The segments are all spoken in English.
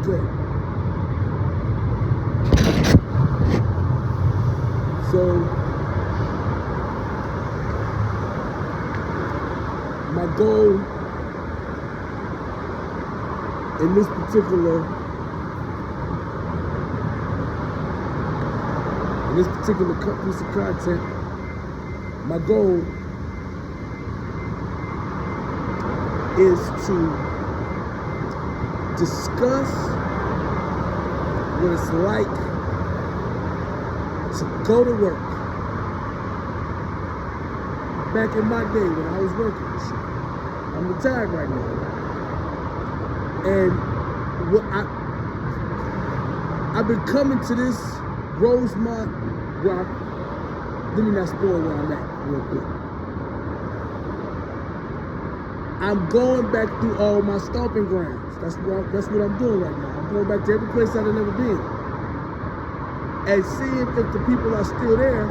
Okay. So my goal in this particular piece of content, my goal is to discuss what it's like to go to work. Back in my day when I was working and shit. I'm retired right now. And what I've been coming to this Rosemont Rock. Let me not spoil where I'm at real quick. I'm going back through all my stomping grounds. That's what I'm doing right now. I'm going back to every place I've never been. And seeing if the people are still there.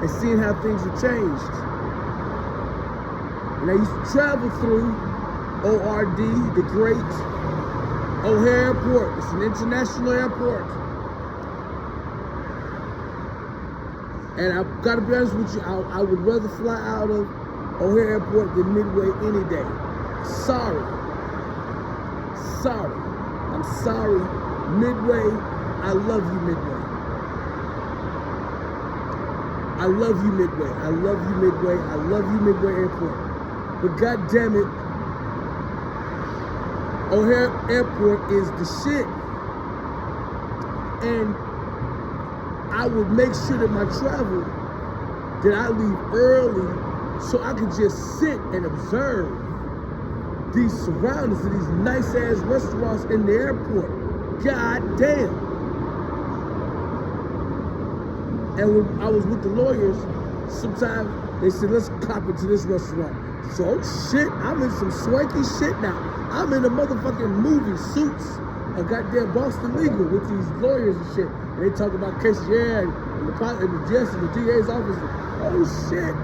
And seeing how things have changed. And I used to travel through ORD, the great O'Hare Airport. It's an international airport. And I've got to be honest with you, I would rather fly out of O'Hare Airport than Midway any day. Sorry. I'm sorry. Midway, I love you, Midway. I love you, Midway. I love you, Midway. I love you, Midway Airport. But God damn it, O'Hare Airport is the shit. And I would make sure that my travel, that I leave early so I could just sit and observe these surroundings of these nice ass restaurants in the airport. God damn. And when I was with the lawyers, sometimes they said, let's cop it to this restaurant. So shit, I'm in some swanky shit now. I'm in a motherfucking movie, Suits, a goddamn Boston Legal with these lawyers and shit. And they talk about cases, yeah, and the judge and the DA's office. Oh shit,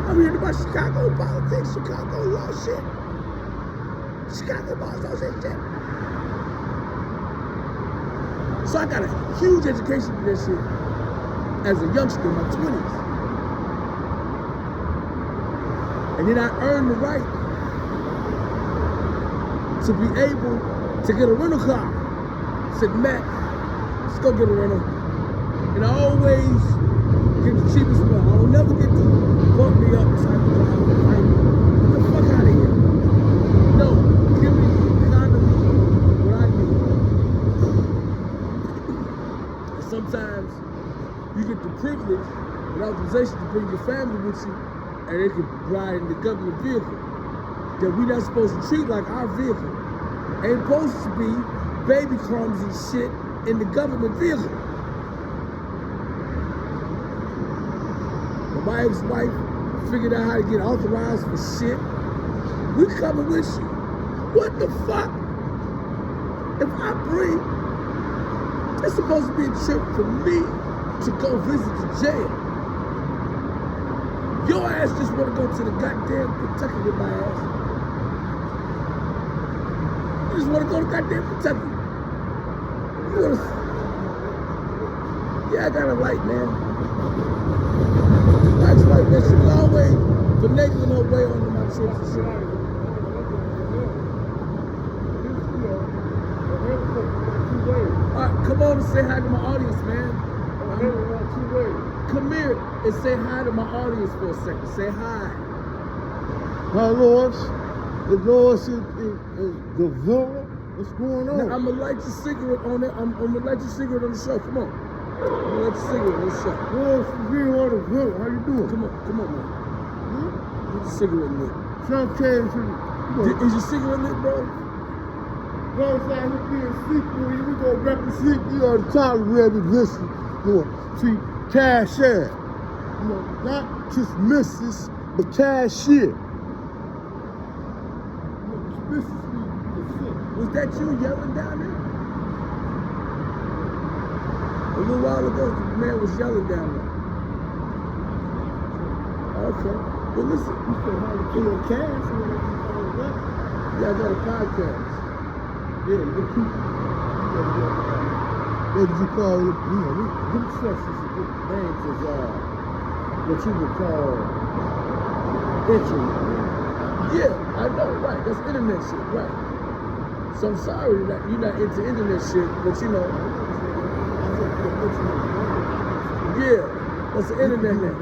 I'm hearing about Chicago politics, Chicago law shit. Chicago law shit. So I got a huge education in this shit as a youngster in my 20s. And then I earned the right to be able to get a rental car. I said, Matt, let's go get a rental. And I always get the cheapest one. I will never get to bump me up so I can drive. Like, get the fuck out of here. No, give me the economy what I need. And sometimes you get the privilege and authorization to bring your family with you, and they can ride in the government vehicle that we're not supposed to treat like our vehicle. Ain't supposed to be baby crumbs and shit in the government vehicle. But my ex-wife figured out how to get authorized for shit. We coming with you. What the fuck? If I bring, it's supposed to be a trip for me to go visit the jail. Your ass just want to go to the goddamn Kentucky with my ass. You just want to go to goddamn Kentucky. You want to... Yeah, I got a light, man. That's right, man. She was always finagling her way onto my trips and shit. Alright, come on and say hi to my audience, man. Come here and say hi to my audience for a second. Say hi. My lords, the lords is the villa. What's going on? Now, I'm gonna light your cigarette on it. I'm gonna light your cigarette on the show. Come on. I'm gonna light your cigarette on the show. Lords, you on the villa. How you doing? Come on, man. Get your cigarette lit. Some cash. Is your cigarette lit, bro? Well, it's like we're being secret. We gonna represent you all the time. We represent you. See, cashier. You know, not just Mrs., but cashier. Was that you yelling down there? A little while ago, the man was yelling down there. Okay. Well, listen. You said how to kill cash. Yeah, I got a podcast. Yeah, the people. What did you call it? You know, them sources, names is what you would call internet. Yeah, I know, right. That's internet shit, right. So I'm sorry that you're not into internet shit, but you know, yeah, that's the internet name.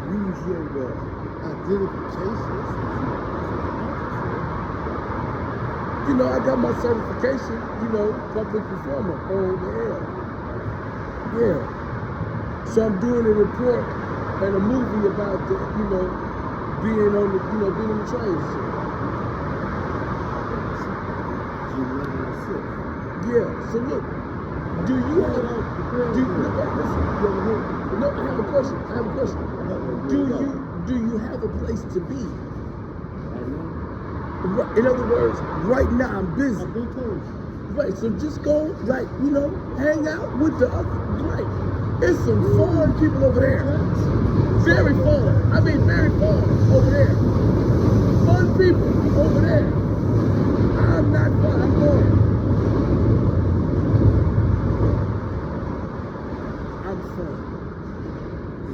Use your identification. You know, I got my certification, you know, public performer on the air. Yeah. So I'm doing a report and a movie about the, you know, being on the, you know, being on the train and shit. Yeah, so look, do you have, no, I have a question, Do you have a place to be? In other words, right now I'm busy. Right, so just go, like, you know, hang out with the other, right. There's some foreign people over there. Very fun. I mean, very fun over there. Fun people over there. I'm not fun, I'm boring. I'm fun.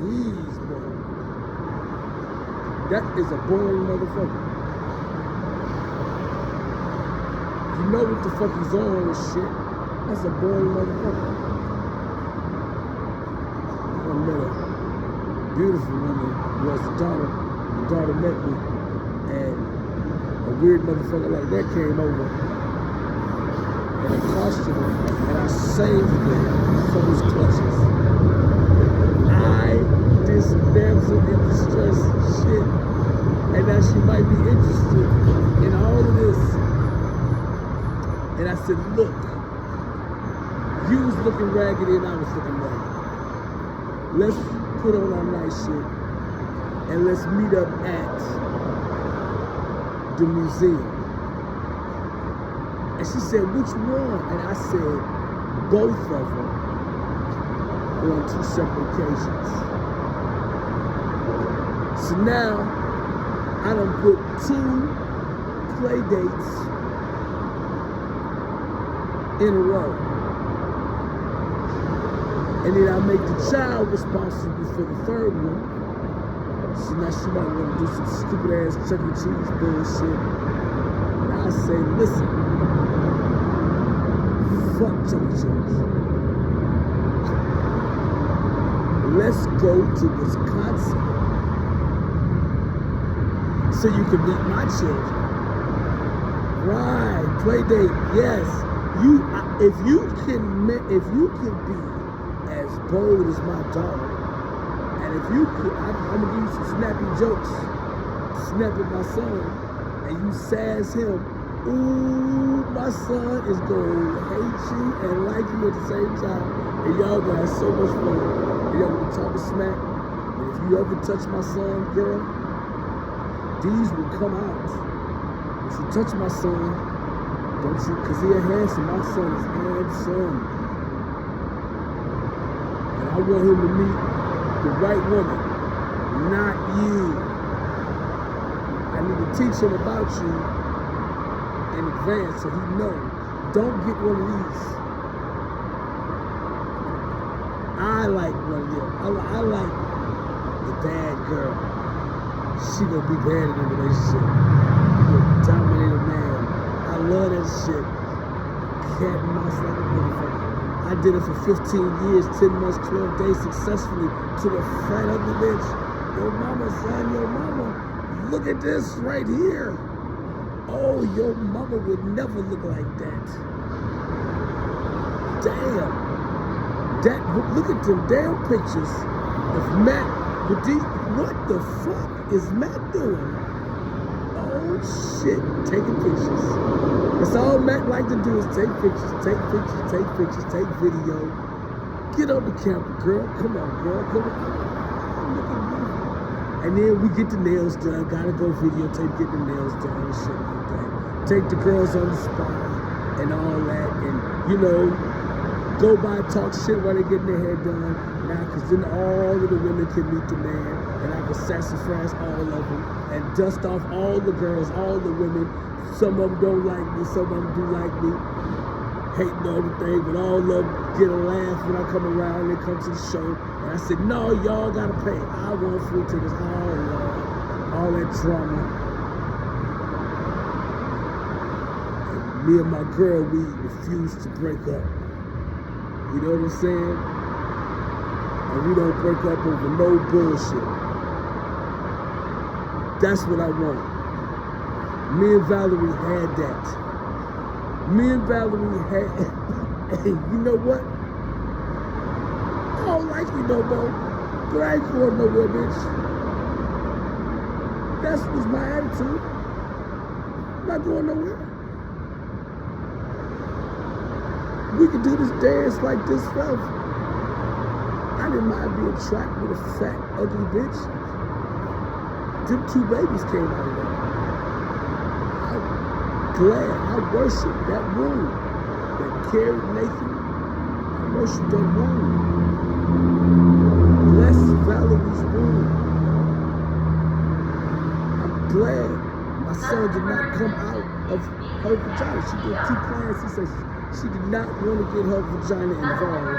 He's boring. That is a boring motherfucker. You know what the fuck he's on and shit. That's a boring motherfucker. I met a beautiful woman who has a daughter. My daughter met me, and a weird motherfucker like that came over and accosted her, and I saved him from his clutches. This damsel in distress shit, and now she might be interested in all of this. And I said, look, you was looking raggedy and I was looking raggedy. Let's put on our nice shit and let's meet up at the museum. And she said, which one? And I said, both of them on 2 separate occasions. So now, I done put 2 play dates in a row. And then I make the child responsible for the 3rd one. So now she might want to do some stupid ass Chuck E. Cheese bullshit. And I say, listen, fuck Chuck E. Cheese. Let's go to Wisconsin so you can meet my children. Right, play date, yes. If you can be as bold as my daughter, and if you could, I'm gonna give you some snappy jokes, snap at my son, and you sass him. Ooh, my son is gonna hate you and like you at the same time, and y'all gonna have so much fun. And y'all gonna talk smack. And if you ever touch my son, girl, these will come out. If you touch my son, don't you? Because he's handsome. My son is handsome. And I want him to meet the right woman, not you. I need to teach him about you in advance so he knows. Don't get one of these. I like one of them. I like the bad girl. She gonna be bad in a relationship. The dominated man. I love that shit. Cat and mouse like a motherfucker. I did it for 15 years, 10 months, 12 days successfully to the fat ugly bitch. Yo mama, son, yo mama. Look at this right here. Oh, your mama would never look like that. Damn. Look at them damn pictures of Matt. What the fuck is Matt doing? Oh shit, taking pictures. That's all Matt like to do is take pictures, take video. Get on the camera, girl. Come on, girl. Come on. And then we get the nails done. Gotta go videotape, get the nails done and shit like that. Take the girls on the spot and all that. And, you know, go by, talk shit while they getting their hair done. And now, because then all of the women can meet the man, and I can sassafras all of them, and dust off all the girls, all the women. Some of them don't like me, some of them do like me. Hating on everything, but all of them get a laugh when I come around and come to the show. And I said, no, y'all gotta pay. I want free tickets. Oh, Lord. All that drama. And me and my girl, we refuse to break up. You know what I'm saying? And we don't break up over no bullshit. That's what I want. Me and Valerie had that. Me and Valerie had, hey, you know what? I don't like you no more, but I ain't going nowhere, bitch. That was my attitude. I'm not going nowhere. We could do this dance like this forever. I didn't mind being trapped with a fat, ugly bitch. Them 2 babies came out of that. Glad I worship that womb that carried Nathan. I worship that womb. Bless Valerie's womb. I'm glad my son did not come out of her vagina. She did 2 plans. She said she did not want to get her vagina involved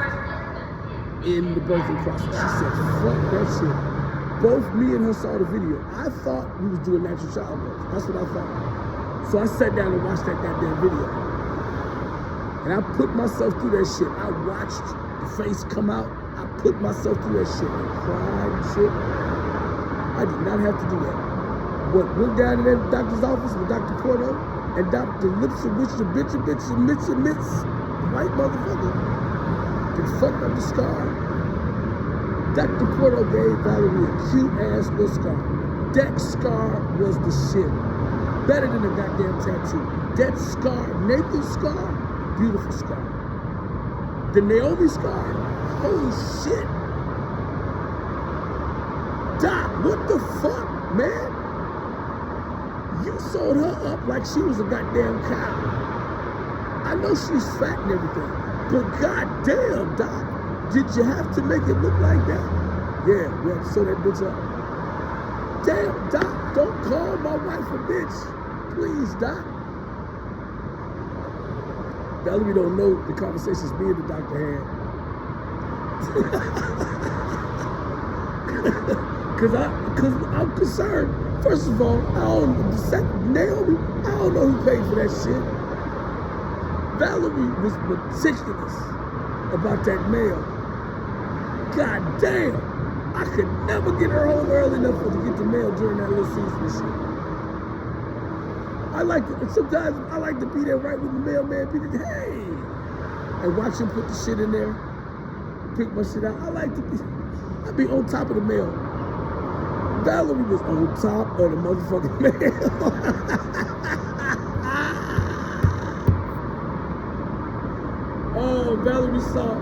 in the birthing process. She said, fuck that shit. Both me and her saw the video. I thought we was doing natural childbirth. That's what I thought. So I sat down and watched that goddamn video. And I put myself through that shit. I watched the face come out. I put myself through that shit and cried and shit. I did not have to do that. But went down to that doctor's office with Dr. Porto and Dr. Ellipsis, Mitch, white motherfucker, that fucked up the scar. Dr. Porto gave Valerie a cute ass little scar. That scar was the shit. Better than a goddamn tattoo. That scar, Nathan's scar, beautiful scar. The Naomi scar, holy shit. Doc, what the fuck, man? You sewed her up like she was a goddamn cow. I know she's fat and everything, but goddamn, Doc, did you have to make it look like that? Yeah, we have to sew that bitch up. Damn, Doc, don't call my wife a bitch. Please, Doc. Valerie don't know the conversations me and the doctor had. Cause I'm concerned. First of all, Naomi, I don't know who paid for that shit. Valerie was meticulous about that mail. God damn. I could never get her home early enough to get the mail during that little season and shit. Sometimes I like to be there right when the mailman be there, hey, and watch him put the shit in there, pick my shit out. I'd be on top of the mail. Valerie was on top of the motherfucking mail. Oh, Valerie saw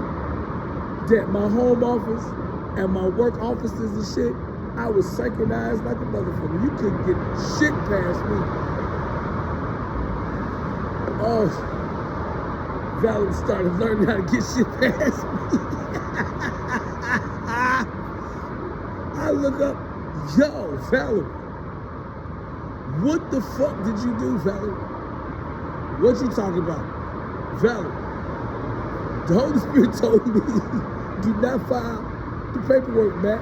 that my home office and my work offices and shit, I was synchronized like a motherfucker. You couldn't get shit past me. Oh, Valerie started learning how to get shit past me. I look up, yo, Valerie, what the fuck did you do, Valerie? What you talking about? Valerie, the Holy Spirit told me, do not file the paperwork, Matt.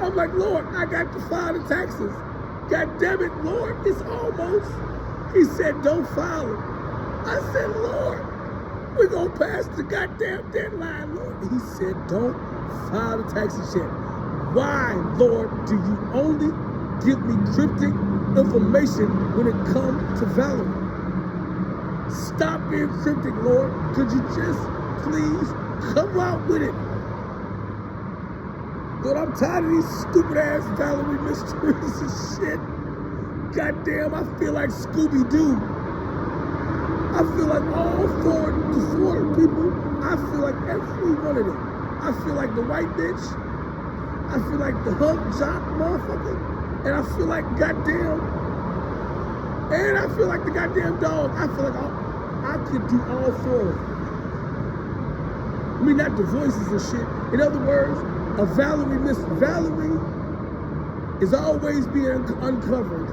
I'm like, Lord, I got to file the taxes. God damn it, Lord, it's almost. He said, don't file it. I said, Lord, we're going to pass the goddamn deadline, Lord. He said, don't file the taxes yet. Why, Lord, do you only give me cryptic information when it comes to Valerie? Stop being cryptic, Lord. Could you just please come out with it? But I'm tired of these stupid ass Valerie mysteries and shit. Goddamn, I feel like Scooby-Doo. I feel like all four people, I feel like every one of them. I feel like the white bitch. I feel like the hunk jock motherfucker. And I feel like goddamn, and I feel like the goddamn dog. I feel like I could do all 4 of them. I mean, not the voices and shit. In other words, A Valerie is always being uncovered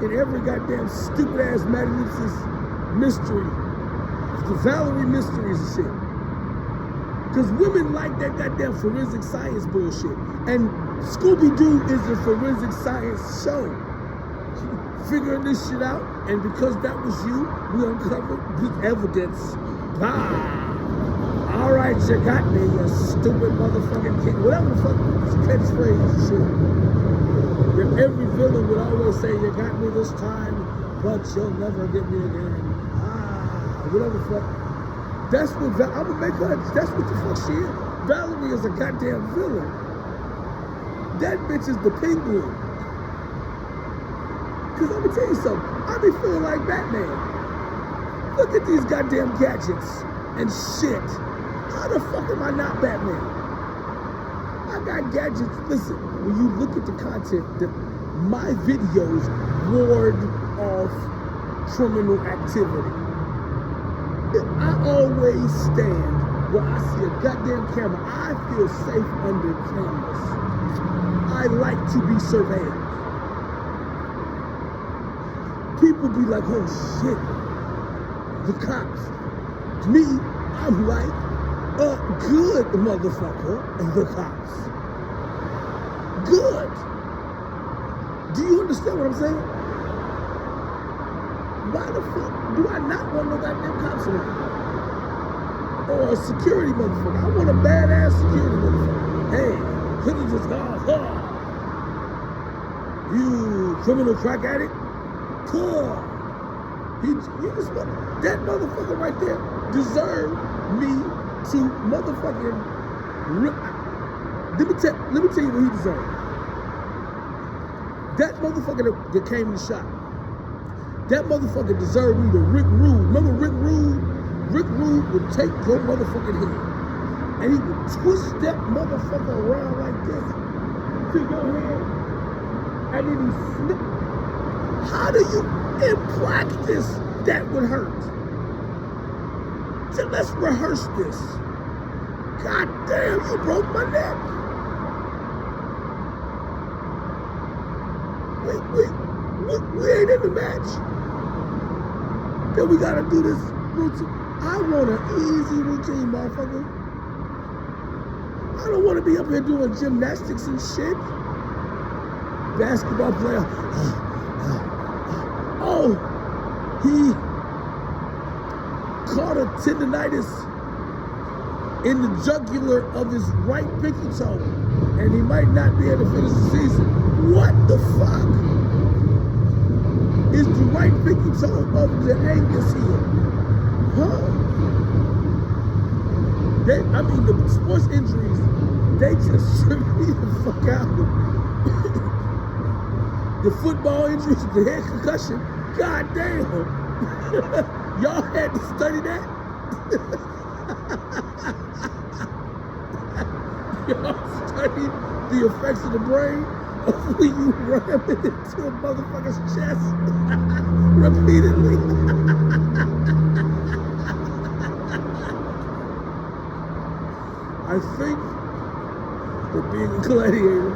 in every goddamn stupid ass Ellipsis mystery. The Valerie mysteries and shit. Because women like that goddamn forensic science bullshit. And Scooby-Doo is a forensic science show. Figuring this shit out, and because that was you, we uncovered this evidence. All right, you got me, you stupid motherfucking kid. Whatever the fuck catchphrase and shit. Every villain would always say, you got me this time, but you'll never get me again. Whatever the fuck. That's what, I'm gonna make her, that's what the fuck she is. Valerie is a goddamn villain. That bitch is the penguin. Cause I'm gonna tell you something, I be feeling like Batman. Look at these goddamn gadgets and shit. How the fuck am I not Batman? I got gadgets. Listen, when you look at the content, my videos ward off criminal activity. I always stand where I see a goddamn camera. I feel safe under cameras. I like to be surveilled. People be like, oh shit, the cops. Me, I'm like, good motherfucker, the cops. Good. Do you understand what I'm saying? Why the fuck do I not want no goddamn cops around? Or a security motherfucker. I want a badass security motherfucker. Hey, could've just gone, you criminal crack addict? Cool. That motherfucker right there deserved me to motherfucking let me tell you what he deserved. That motherfucker that came and shot. That motherfucker deserved me to Rick Rude. Remember Rick Rude? Rick Rude would take your motherfucking head and he would twist that motherfucker around like this to your head and then he snip. How do you, in practice, that would hurt? So let's rehearse this. God damn, you broke my neck. We ain't in the match. Then we gotta do this routine. I want an easy routine, motherfucker. I don't want to be up here doing gymnastics and shit. Basketball player. Oh, he caught a tendonitis in the jugular of his right pinky toe, and he might not be able to finish the season. What the fuck? Is the right pinky toe of the Angus heel? Huh? I mean, the sports injuries, they just trip me the fuck out. The football injuries, the head concussion, god damn. Y'all had to study that? Y'all studied the effects of the brain of when you ram it into a motherfucker's chest repeatedly. I think that being a gladiator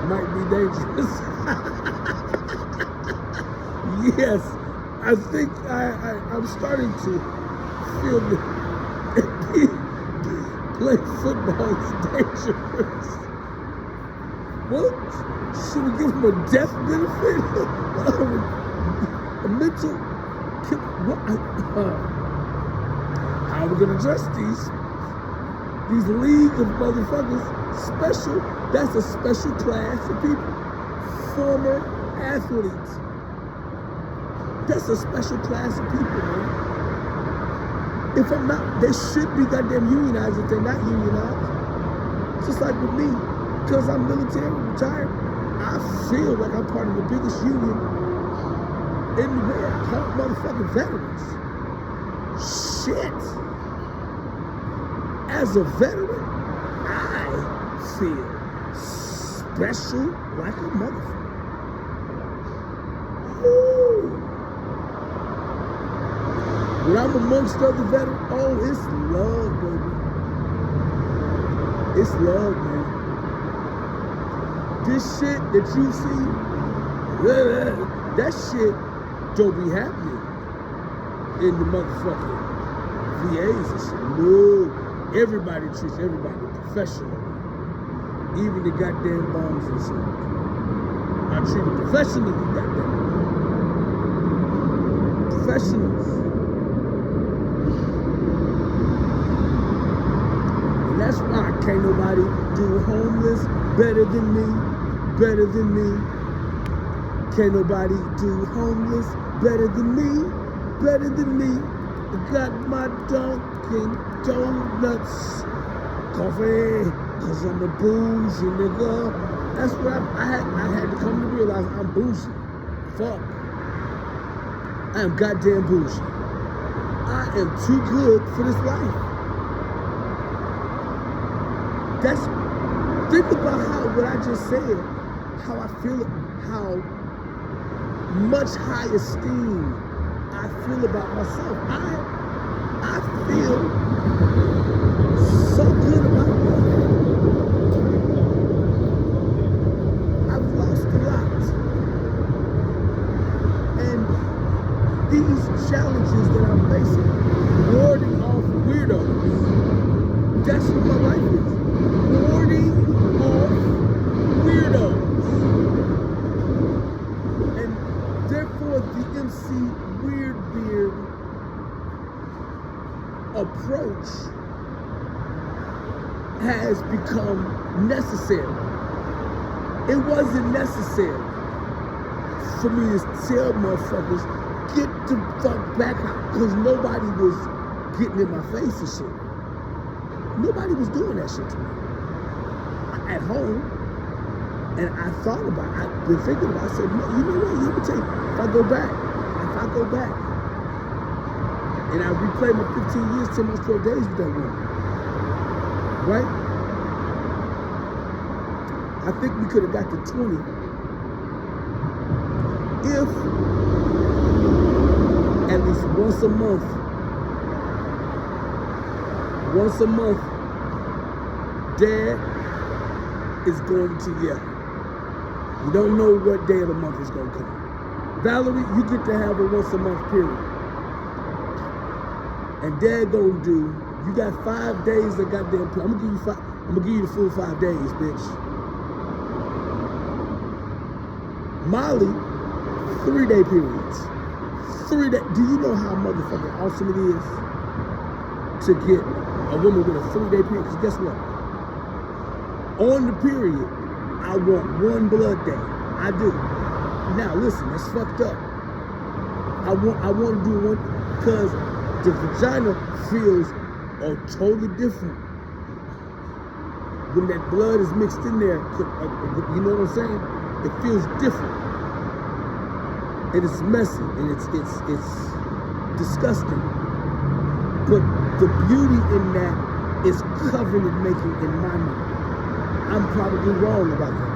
might be dangerous. Yes, I think I'm starting to feel that playing football is dangerous. What? Should we give him a death benefit? A mental? How are we gonna address these league of motherfuckers? Special, that's a special class of people. Former athletes. That's a special class of people, man. If I'm not, they should be goddamn unionized if they're not unionized. Just like with me, because I'm military, retired, I feel like I'm part of the biggest union in the world. Called motherfucking veterans. Shit. As a veteran, I feel special like a motherfucker. Woo. When I'm amongst other veterans, oh, it's love, baby. It's love, man. This shit that you see, that shit don't be happening in the motherfucking VAs and shit. No, everybody treats everybody professional. Even the goddamn bombs and shit. I treat it professionally, goddamn. Professionals. And that's why can't nobody do homeless better than me, better than me. Can't nobody do homeless better than me, better than me. I got my Dunkin' Donuts coffee, cause I'm a bougie nigga. That's what I had to come to realize I'm bougie. Fuck. I am goddamn bougie. I am too good for this life. Think about what I just said, how I feel, how much high esteem I feel about myself. I feel so good about myself. I've lost a lot. And these challenges that I'm facing, warding off weirdos, that's what my life is. Warding off weirdos. And therefore the MC Weirdbeard approach has become necessary. It wasn't necessary for me to tell motherfuckers, get the fuck back out, because nobody was getting in my face and shit. Nobody was doing that shit to me. At home, and I thought about it, I've been thinking about it, I said, no, you know what, let me tell you, if I go back, and I replay my 15 years, 10 months, 12 days with that woman, right? I think we could have got to 20 if at least once a month, Dad is going to yell. You don't know what day of the month is going to come. Valerie, you get to have a once a month period. And Dad gonna do, you got 5 days of goddamn, I'm gonna give you the full 5 days, bitch. Molly, 3-day periods. 3 days. Do you know how motherfucking awesome it is to get a woman with a 3-day period? Because guess what? On the period, I want 1 blood day. I do. Now listen, that's fucked up. I want to do one because the vagina feels totally different when that blood is mixed in there. You know what I'm saying? It feels different, and it's messy, and it's disgusting. But the beauty in that is covenant making in my mind. I'm probably wrong about that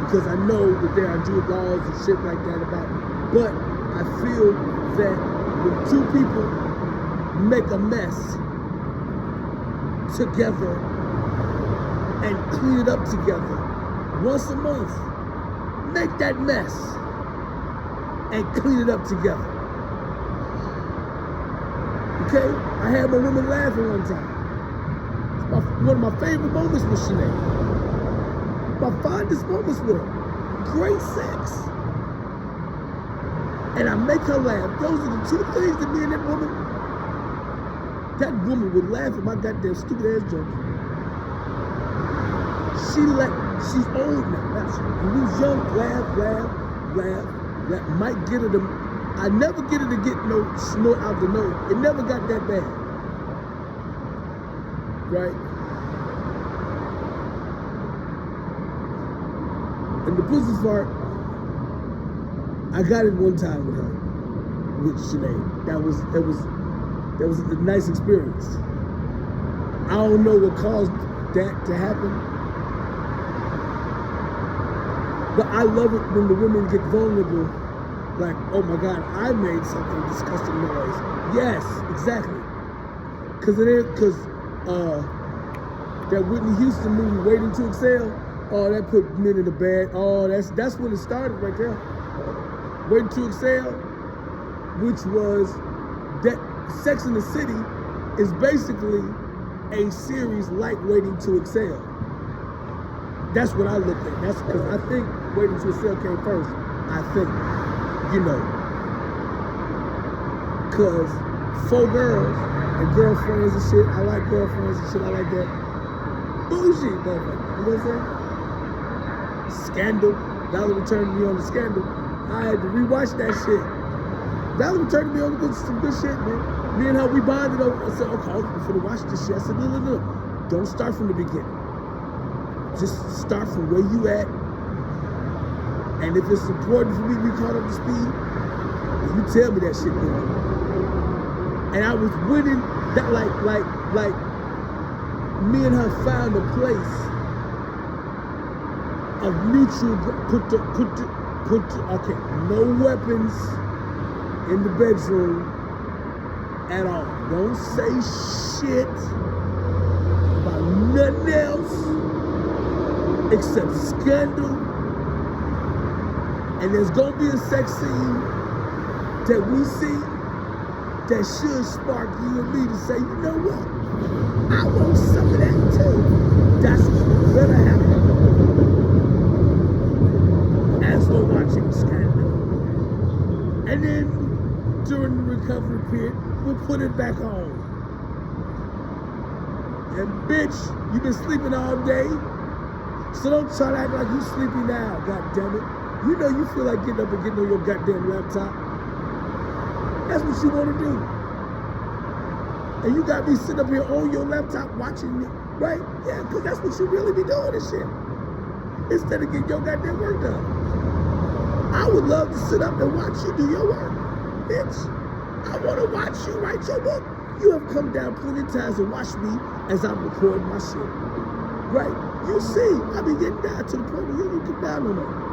because I know that there are Jewish laws and shit like that about it. But I feel that when 2 people make a mess together and clean it up together once a month, make that mess and clean it up together. Okay? I had my woman laughing one time. One of my favorite moments with Sinead. My fondest moments with her. Great sex. And I make her laugh. Those are the 2 things that me and that woman would laugh at my goddamn stupid ass jokes. She's old now. When we was young, laugh. Might get her to, I never get her to get no snort out the nose. It never got that bad. Right? And the pussy fart, I got it one time with her, with Sinead. That was a nice experience. I don't know what caused that to happen, but I love it when the women get vulnerable. Like, oh my God, I made something disgusting noise. Yes, exactly. Because that Whitney Houston movie, Waiting to Exhale. Oh, that put men in the bad. Oh, that's when it started right there. Waiting to Exhale, which was that Sex and the City is basically a series like Waiting to Exhale. That's what I looked at. That's because I think Waiting to Exhale came first. I think, you know, because 4 girls and girlfriends and shit. I like girlfriends and shit. I like that bougie motherfucker. You know what I'm saying? Scandal. Valerie turned me on the Scandal. I had to rewatch that shit. Valerie turned me on to some good shit, man. Me and her, we bonded over. I said, okay, I'm finna watch this shit. I said, no. Don't start from the beginning. Just start from where you at. And if it's important for me to be caught up to speed, then you tell me that shit, man. And I was winning that, like, me and her found a place of mutual, okay, no weapons in the bedroom at all. Don't say shit about nothing else except Scandal. And there's gonna be a sex scene that we see that should spark you and me to say, you know what? I want some of that too. That's what's gonna happen as we're watching Scandal. And then during the recovery period, we'll put it back on. And bitch, you've been sleeping all day, so don't try to act like you sleepy now, goddammit. You know you feel like getting up and getting on your goddamn laptop. That's what you want to do. And you got me sitting up here on your laptop watching me, right? Yeah, because that's what you really be doing and shit. Instead of getting your goddamn work done. I would love to sit up and watch you do your work, bitch. I want to watch you write your book. You have come down plenty of times and watched me as I'm recording my shit. Right? You see, I be getting down to the point where you need to get down on that.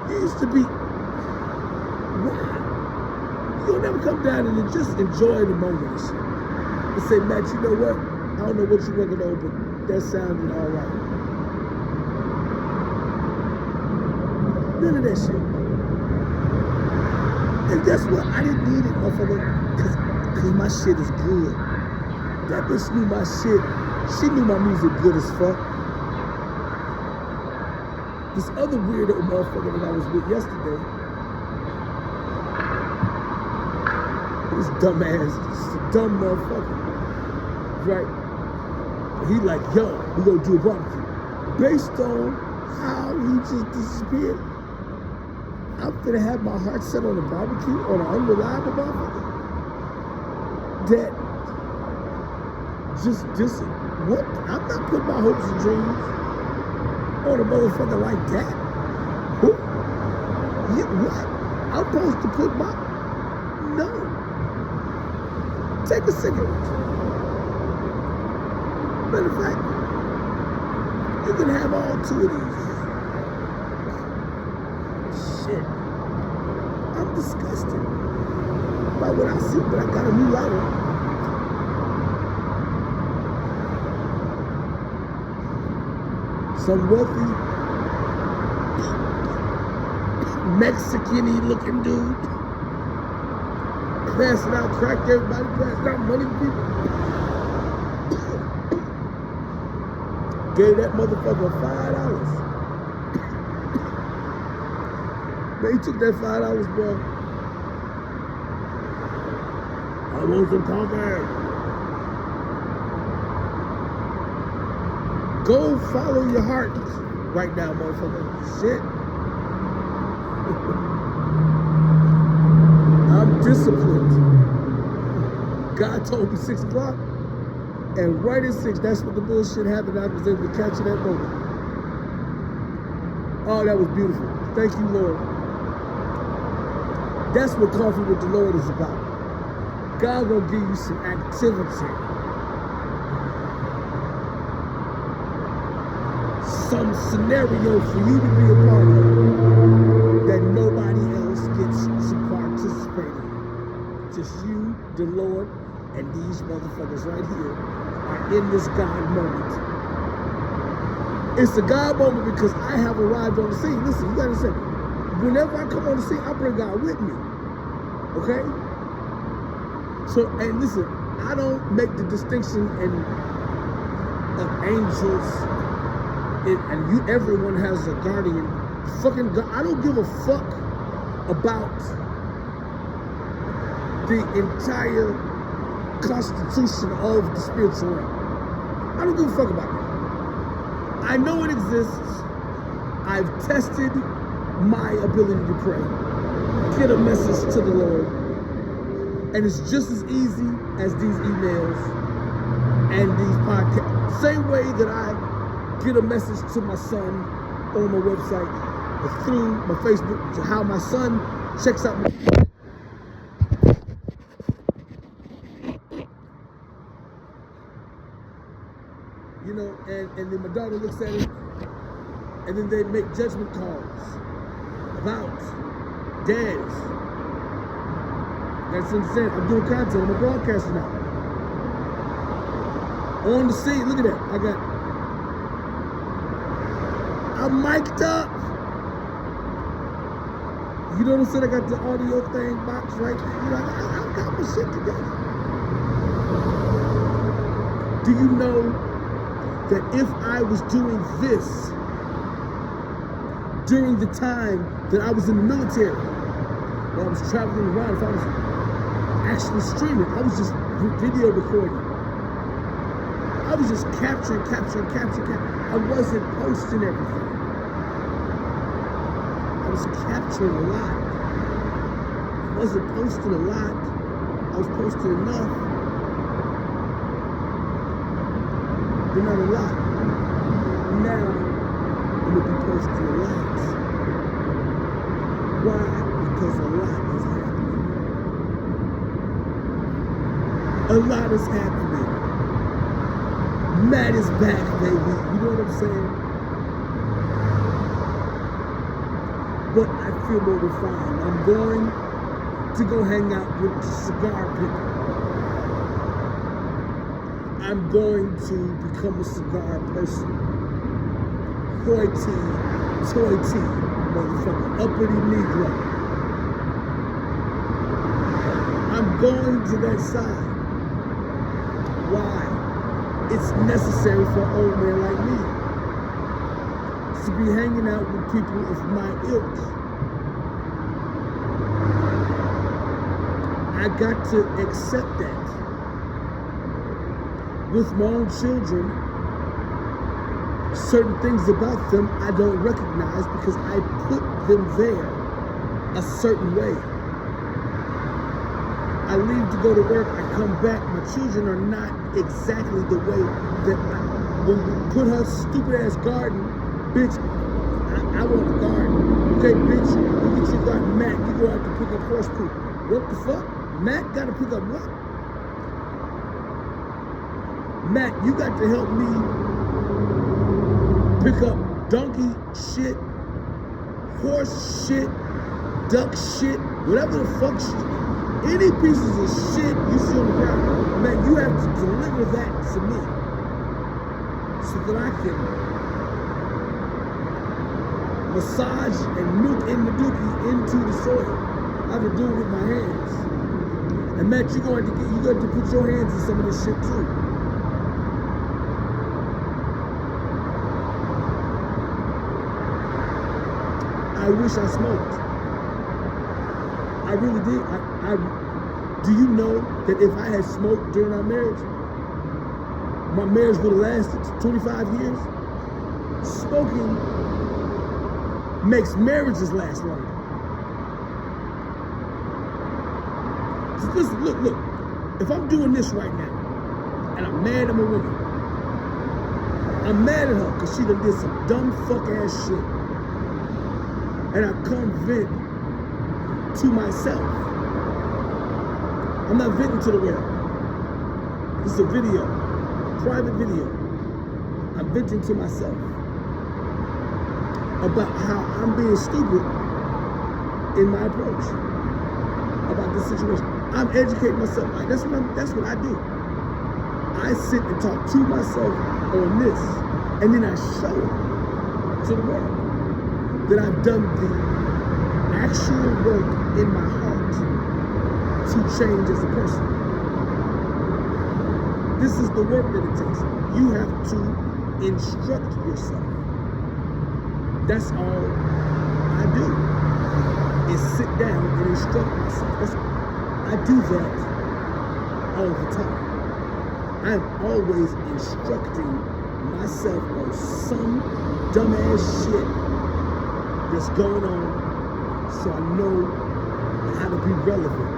You used to be, wow. You'll never come down and just enjoy the moment and shit. And say, Matt, you know what? I don't know what you're working on, but that sounded all right. None of that shit. And guess what? I didn't need it, motherfucker, because my shit is good. That bitch knew my shit. She knew my music good as fuck. This other weirdo motherfucker that I was with yesterday, this dumbass, just a dumb motherfucker, right? He like, yo, we gonna do a barbecue. Based on how he just disappeared, I'm gonna have my heart set on a barbecue, on an unreliable motherfucker that just what? I'm not putting my hopes and dreams on a motherfucker like that. Who? Yeah, what? I'm supposed to put my, no. Take a cigarette. Matter of fact, you can have all 2 of these. Shit. I'm disgusted by what I see, but I got a new lighter. Some wealthy, Mexican-y looking dude passing out crack to everybody, passing out money to people. Gave that motherfucker $5. Man, he took that $5, bro. I want some coffee. Go follow your heart right now, motherfucker. Shit. I'm disciplined. God told me 6 o'clock, and right at 6, that's when the bullshit happened. I was able to catch it that moment. Oh, that was beautiful. Thank you, Lord. That's what Coffee with the Lord is about. God gonna give you some activity. Some scenario for you to be a part of that nobody else gets to participate in. Just you, the Lord, And these motherfuckers right here are in this God moment. It's a God moment because I have arrived on the scene. Listen, you gotta say, whenever I come on the scene, I bring God with me. Okay? So, and listen, I don't make the distinction of angels, and everyone has a guardian. Fucking God, I don't give a fuck about the entire constitution of the spiritual realm. I don't give a fuck about that. I know it exists. I've tested my ability to pray, get a message to the Lord, and it's just as easy as these emails and these podcasts. Same way that I get a message to my son on my website or through my Facebook, to how my son checks out my and then my daughter looks at it, and then they make judgment calls about dads. You guys understand? I'm doing content. I'm a broadcaster now. On the scene, look at that. I'm mic'd up. You know what I'm saying? I got the audio thing box right there. You know, I got my shit together. Do you know that if I was doing this during the time that I was in the military, or I was traveling around, if I was actually streaming, I was just video recording. I was just capturing. I wasn't posting everything. I was capturing a lot. I wasn't posting a lot. I was posting enough, but not a lot. Now, I'm gonna be posting a lot. Why? Because a lot is happening. A lot is happening. Matt is back, baby. You know what I'm saying? But I feel more refined. I'm going to go hang out with the cigar people. I'm going to become a cigar person. Hoity, toity, motherfucker, uppity Negro. I'm going to that side. Why? It's necessary for an old man like me to be hanging out with people of my ilk. I got to accept that. With my own children, certain things about them I don't recognize because I put them there a certain way. I leave to go to work, I come back, my children are not exactly the way that when we put her stupid ass garden, bitch, I want a garden. Okay, bitch, you get your garden. Matt, you go out to pick up horse poop. What the fuck? Matt gotta pick up what? Matt, you got to help me pick up donkey shit, horse shit, duck shit, whatever the fuck shit. Any pieces of shit you see on the ground, man, you have to deliver that to me so that I can massage and milk in the dookie into the soil. I have to do it with my hands. And Matt, you got to put your hands in some of this shit too. I wish I smoked. I really did. Do you know that if I had smoked during our marriage, my marriage would have lasted 25 years? Smoking makes marriages last longer. So listen, look. If I'm doing this right now, and I'm mad at my woman, I'm mad at her because she done did some dumb fuck ass shit. And I come vent to myself. I'm not venting to the world. This is a video, private video. I'm venting to myself about how I'm being stupid in my approach about this situation. I'm educating myself. That's what I do. I sit and talk to myself on this, and then I show to the world that I've done the actual work in my heart to change as a person. This is the work that it takes. You have to instruct yourself. That's all I do, is sit down and instruct myself. I do that all the time. I'm always instructing myself on some dumbass shit that's going on, so I know how to be relevant.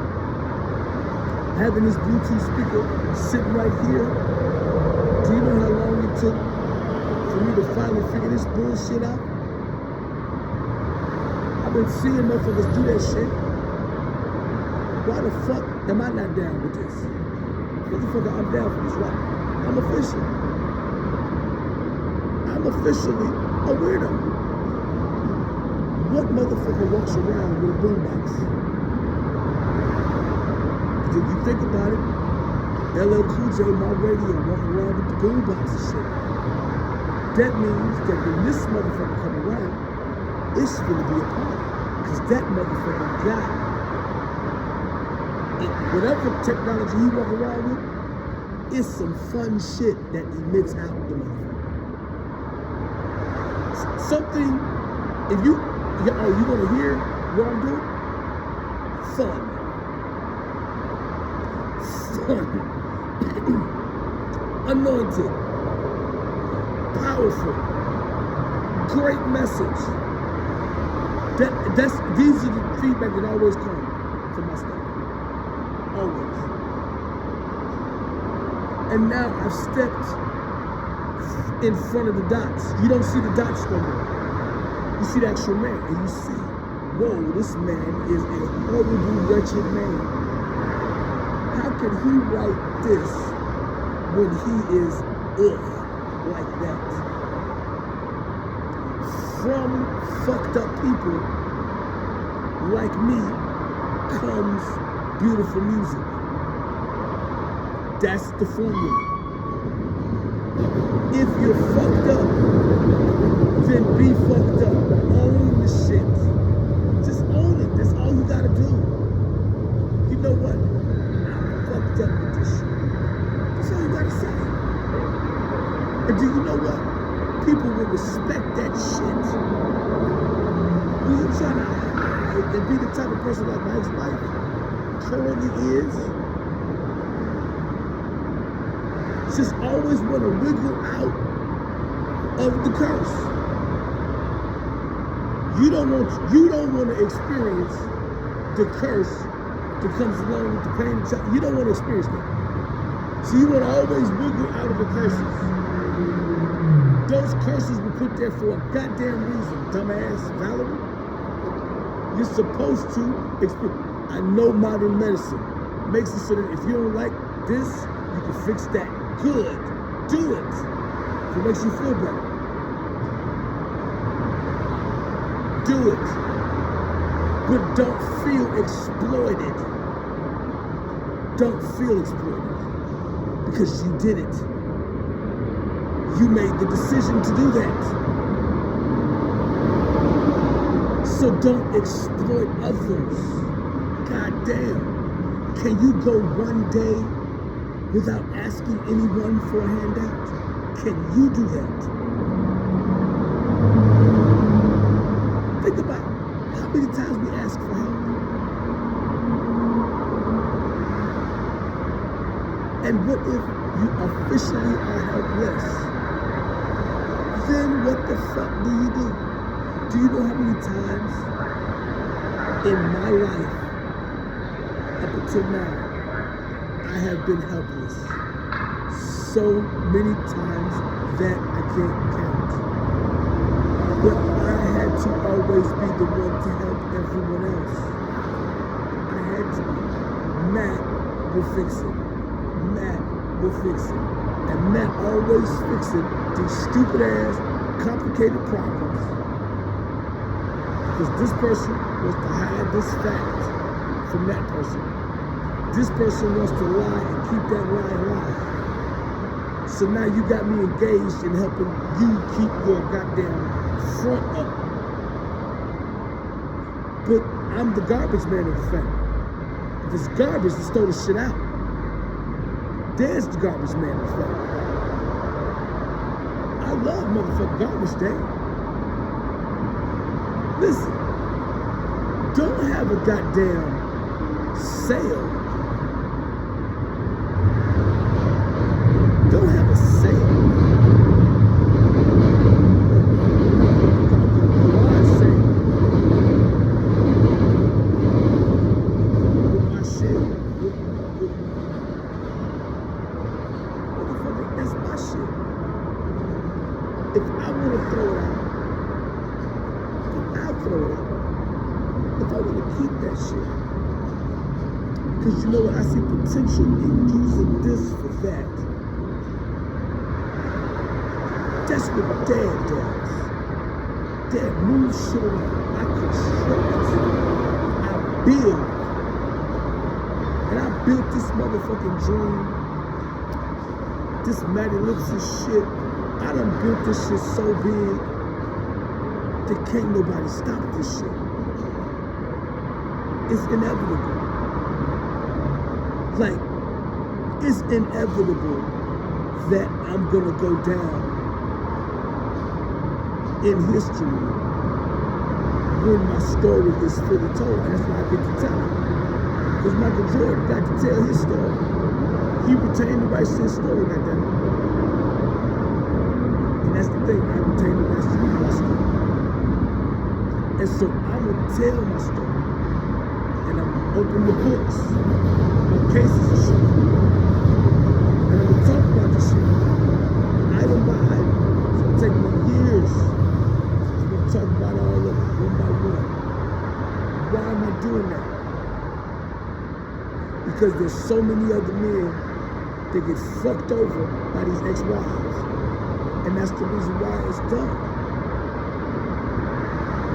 Having this Bluetooth speaker sitting right here, do you know how long it took for me to finally figure this bullshit out? I've been seeing motherfuckers do that shit. Why the fuck am I not down with this? Motherfucker, I'm down for this, right? I'm official. I'm officially a weirdo. What motherfucker walks around with a boombox? If you think about it, LL Cool J, my radio, walking around with the boombox and shit. That means that when this motherfucker come around, it's gonna be a party. Because that motherfucker got it. Whatever technology you walk around with, it's some fun shit that emits out the motherfucker. Something, if you want to hear what I'm doing? Fun. Anointed. Powerful. Great message. These are the feedback that always come from my stuff. Always. And now I've stepped in front of the dots. You don't see the dots no more. You see the actual man, and you see, whoa, this man is a horrible, wretched man. How can he write this when he is like that? From fucked up people like me comes beautiful music. That's the formula. If you're fucked up, then be fucked up. Own the shit. Just own it. That's all you gotta do. You know what? I'm fucked up with this shit. That's all you gotta say. And do you know what? People will respect that shit. When you try to hide and be the type of person like my ex-wife currently is, just always want to wiggle out of the curse. You don't want to experience the curse that comes along with the pain and suffering. You don't want to experience that. So you want to always wiggle out of the curses. Those curses were put there for a goddamn reason, dumbass Valerie. You're supposed to experience. I know modern medicine makes it so that if you don't like this, you can fix that. Good. Do it. If it makes you feel better. Do it. But don't feel exploited. Don't feel exploited. Because you did it. You made the decision to do that. So don't exploit others. God damn. Can you go one day without asking anyone for a handout? Can you do that? Think about how many times we ask for help. And what if you officially are helpless? Then what the fuck do you do? Do you know how many times in my life, up until now, I have been helpless? So many times that I can't count. But I had to always be the one to help everyone else. I had to be. Matt will fix it. Matt will fix it. And Matt always fixing these stupid ass, complicated problems. Because this person wants to hide this fact from that person. This person wants to lie and keep that lie alive. So now you got me engaged in helping you keep your goddamn front up. But I'm the garbage man of the family. If it's garbage, let's throw the shit out. There's the garbage man of the family. I love motherfucking garbage day. Listen, don't have a goddamn sale. Don't have a sale. Garage sale. With my shit. Motherfucker, that's my shit. If I want to throw it out, then I'll throw it out. If I want to keep that shit. Because you know what? I see potential in using this for that. That's what Dad does. Dad moves shit around. I construct. I build. And I built this motherfucking dream. This Ellipsis shit. I done built this shit so big that can't nobody stop this shit. It's inevitable. Like, it's inevitable that I'm gonna go down in history when my story is fully told. And that's why I get to tell it. Because Michael Jordan got to tell his story. He retained the rights to his story like that. And that's the thing, I retain the rights to my story. And so I'm gonna tell my story. And I'm gonna open the books, my cases and shit. And I'm gonna talk about this shit. Item by item. It's gonna take me years. Talk about all of it, one by one. Why am I doing that? Because there's so many other men that get fucked over by these ex-wives. And that's the reason why it's done.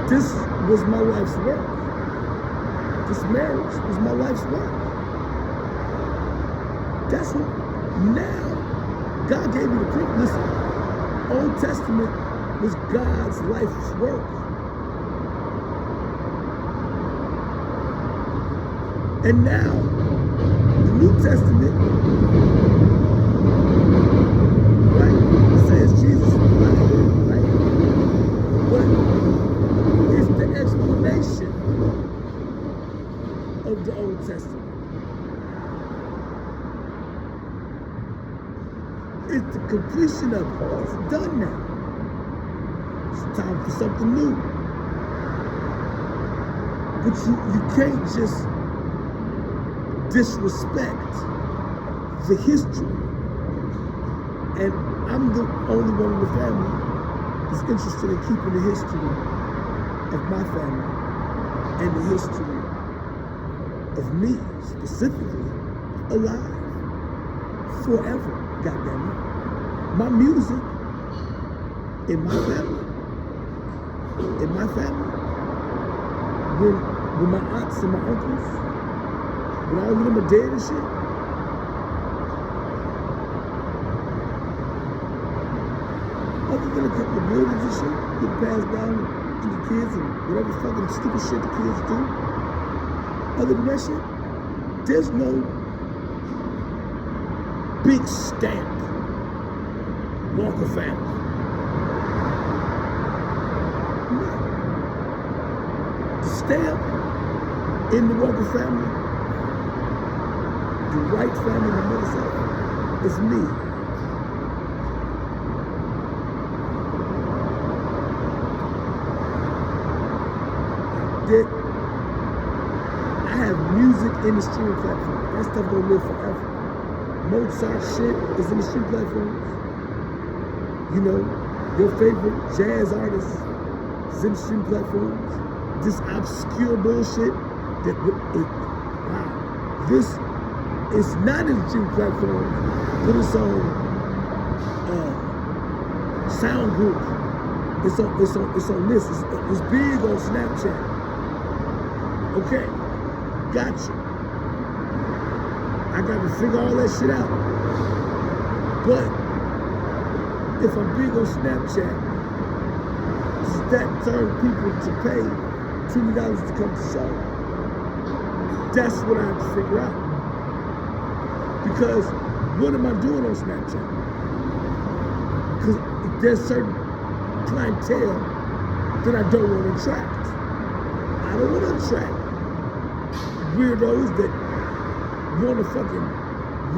This was my life's work. This marriage was my life's work. That's what, now, God gave me the proof. Listen, Old Testament was God's life's work. And now, the New Testament, right, it says Jesus is right? But it's the explanation of the Old Testament. It's the completion of it. It's done now. It's time for something new. But you can't just disrespect the history. And I'm the only one in the family that's interested in keeping the history of my family and the history of me specifically alive forever, goddammit. My music in my family. In my family, when my aunts and my uncles, when all of them are dead and shit, other than a couple of buildings and shit, get passed down to the kids and whatever fucking stupid shit the kids do, other than that shit, there's no big stamp, Walker family. Stamp in the Walker family, the Wright family, my mother's side, is me. I have music in the streaming platform. That stuff gonna live forever. Mozart shit is in the streaming platforms. You know, your favorite jazz artist is in the streaming platforms. This obscure bullshit that wow, this is not in the streaming platform, but it's on Sound Group. It's on this. It's big on Snapchat. Okay, gotcha. I got to figure all that shit out. But if I'm big on Snapchat, does that turn people to pay $20 to come to the show? That's what I have to figure out. Because what am I doing on Snapchat? Because there's certain clientele that I don't want to attract. I don't want to attract weirdos that want to fucking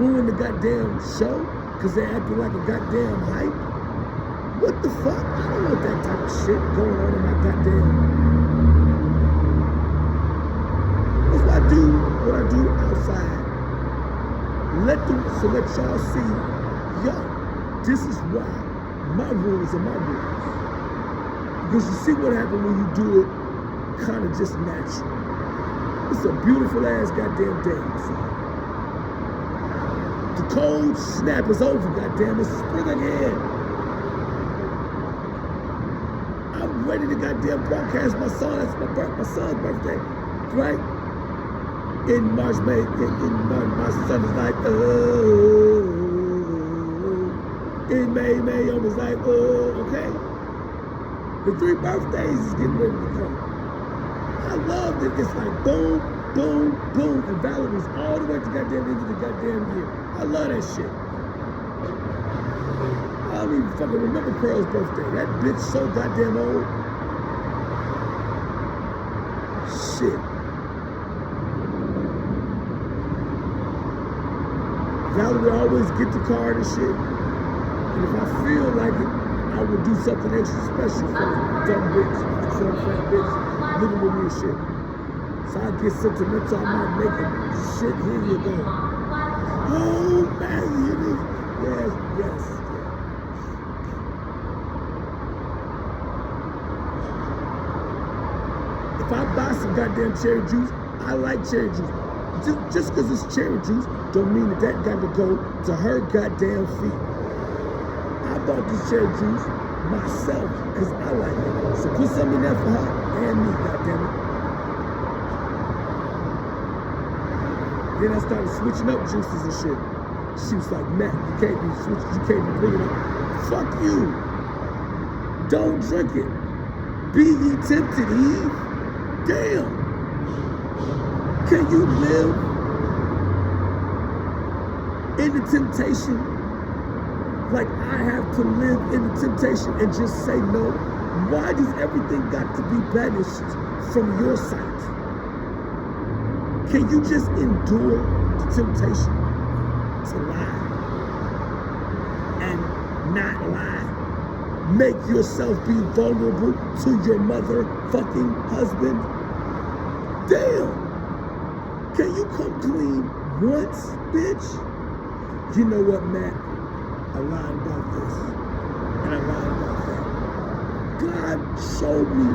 ruin the goddamn show because they're acting like a goddamn hype. What the fuck? I don't want that type of shit going on in my goddamn. That's why I do what I do outside. So let y'all see, yo, this is why my rules are my rules. Because you see what happens when you do it kind of just natural. It's a beautiful ass goddamn day. So. The cold snap is over, goddamn. It's spring again. I'm ready to goddamn broadcast my son. That's my son's birthday, right? In March, May, in March, my son is like, oh. In May, I was like, oh, okay. The 3 birthdays is getting ready to come. I love that it's like boom, boom, boom, and Valerie's all the way to goddamn into the goddamn year. I love that shit. I don't even fucking remember Pearl's birthday. That bitch so goddamn old. Shit. Valerie always get the card and shit. And if I feel like it, I would do something extra special for the dumb bitch, some fat bitch living with me and shit. So I get sentimental, I might make it. Shit, here you go. Oh, man, you need. Yes. If I buy some goddamn cherry juice, I like cherry juice. Just because it's cherry juice don't mean that got to go to her goddamn feet. I bought this cherry juice myself because I like it. So put some in there for her and me, goddammit. Then I started switching up juices and shit. She was like, Matt, you can't be switching, you can't be bringing up. Fuck you. Don't drink it. Be ye tempted, Eve. Damn. Can you live in the temptation like I have to live in the temptation and just say no? Why does everything got to be banished from your sight? Can you just endure the temptation to lie and not lie? Make yourself be vulnerable to your motherfucking husband? Damn! Can you come clean once, bitch? You know what, Matt? I lied about this, and I lied about that. God showed me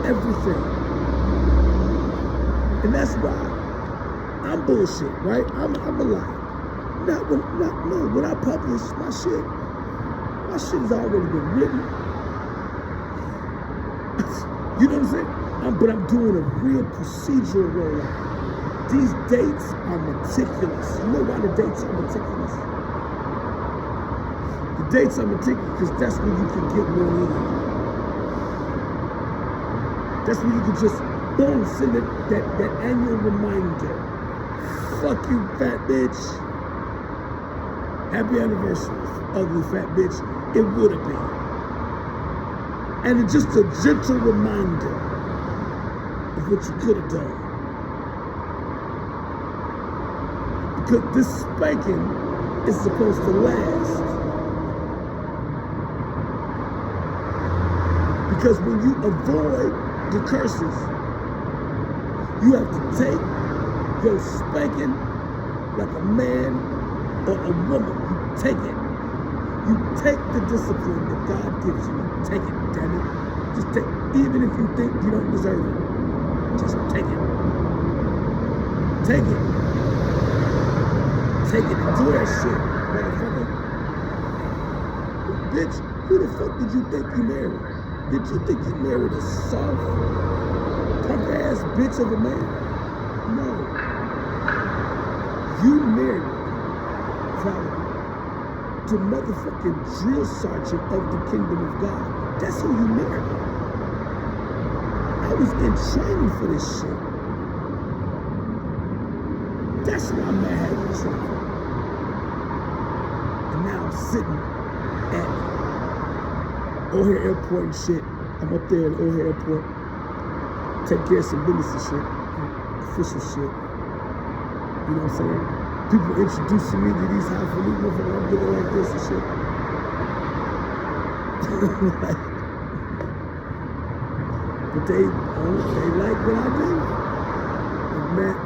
everything. And that's why I'm bullshit, right? I'm a lie. When I publish my shit has already been written. You know what I'm saying? But I'm doing a real procedural rollout. These dates are meticulous. You know why the dates are meticulous? The dates are meticulous because that's when you can get more in. That's when you can just, boom, send it, that annual reminder. Fuck you, fat bitch. Happy anniversary, ugly fat bitch. It would have been. And it's just a gentle reminder of what you could have done. Because this spanking is supposed to last. Because when you avoid the curses, you have to take your spanking like a man or a woman. You take it. You take the discipline that God gives you. You take it, damn it. Just take it. Even if you think you don't deserve it. Just take it. Take it. Take it and do that shit, motherfucker. Bitch, who the fuck did you think you married? Did you think you married a soft, punk ass bitch of a man? No. You married probably the motherfucking drill sergeant of the kingdom of God. That's who you married. I was in training for this shit. That's why I'm mad at you. And now I'm sitting at O'Hare Airport and shit. I'm up there at O'Hare Airport. Take care of some business and shit. Official shit. You know what I'm saying? People introducing me to these highfalutin motherfuckers. I'm looking like this and shit. But they like what I do. And man,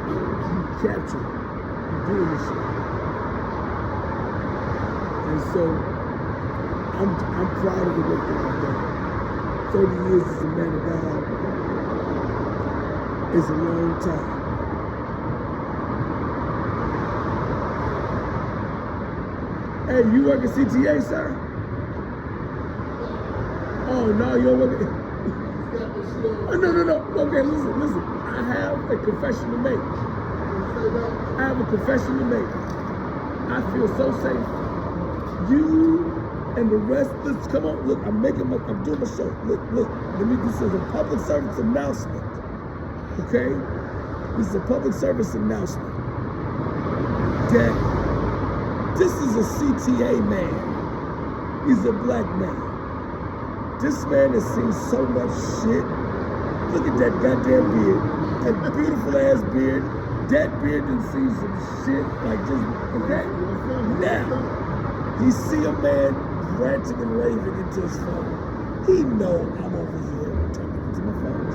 you capture, you doing this shit. And so I'm proud of the work that I've done. 30 years as a man of God is a long time. Hey, you work at CTA, sir? Oh, no, you don't work at... Oh, no. Okay, listen. I have a confession to make. I have a confession to make. I feel so safe. You and the rest, let's come on, look, I'm doing my show. Look, this is a public service announcement. Okay? This is a public service announcement. That this is a CTA man. He's a black man. This man has seen so much shit. Look at that goddamn beard. That beautiful ass beard. That beard done seen some shit like just, okay? Now, he see a man ranting and raving into his phone. He know I'm over here talking to my phone.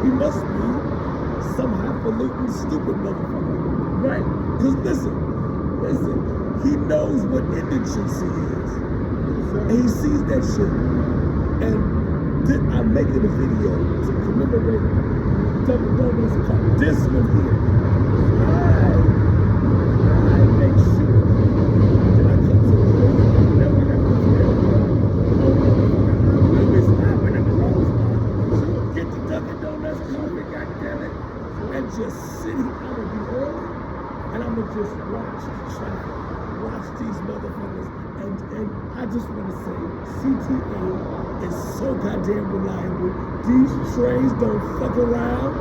He must be some highfalutin stupid motherfucker. Right? Because listen, he knows what indigency is. And he sees that shit. And I'm making a video to commemorate Dunkin' Donuts called this one here. I make sure that I come to the room that when I come to the room, I'm always stopping at the wrong spot. Get the Dunkin' Donuts coffee, goddammit, and just sitting. I'm gonna be early, and I'm gonna just watch the traffic, watch these motherfuckers, and I just want to say, CTA is so goddamn reliable. These trains don't fuck around.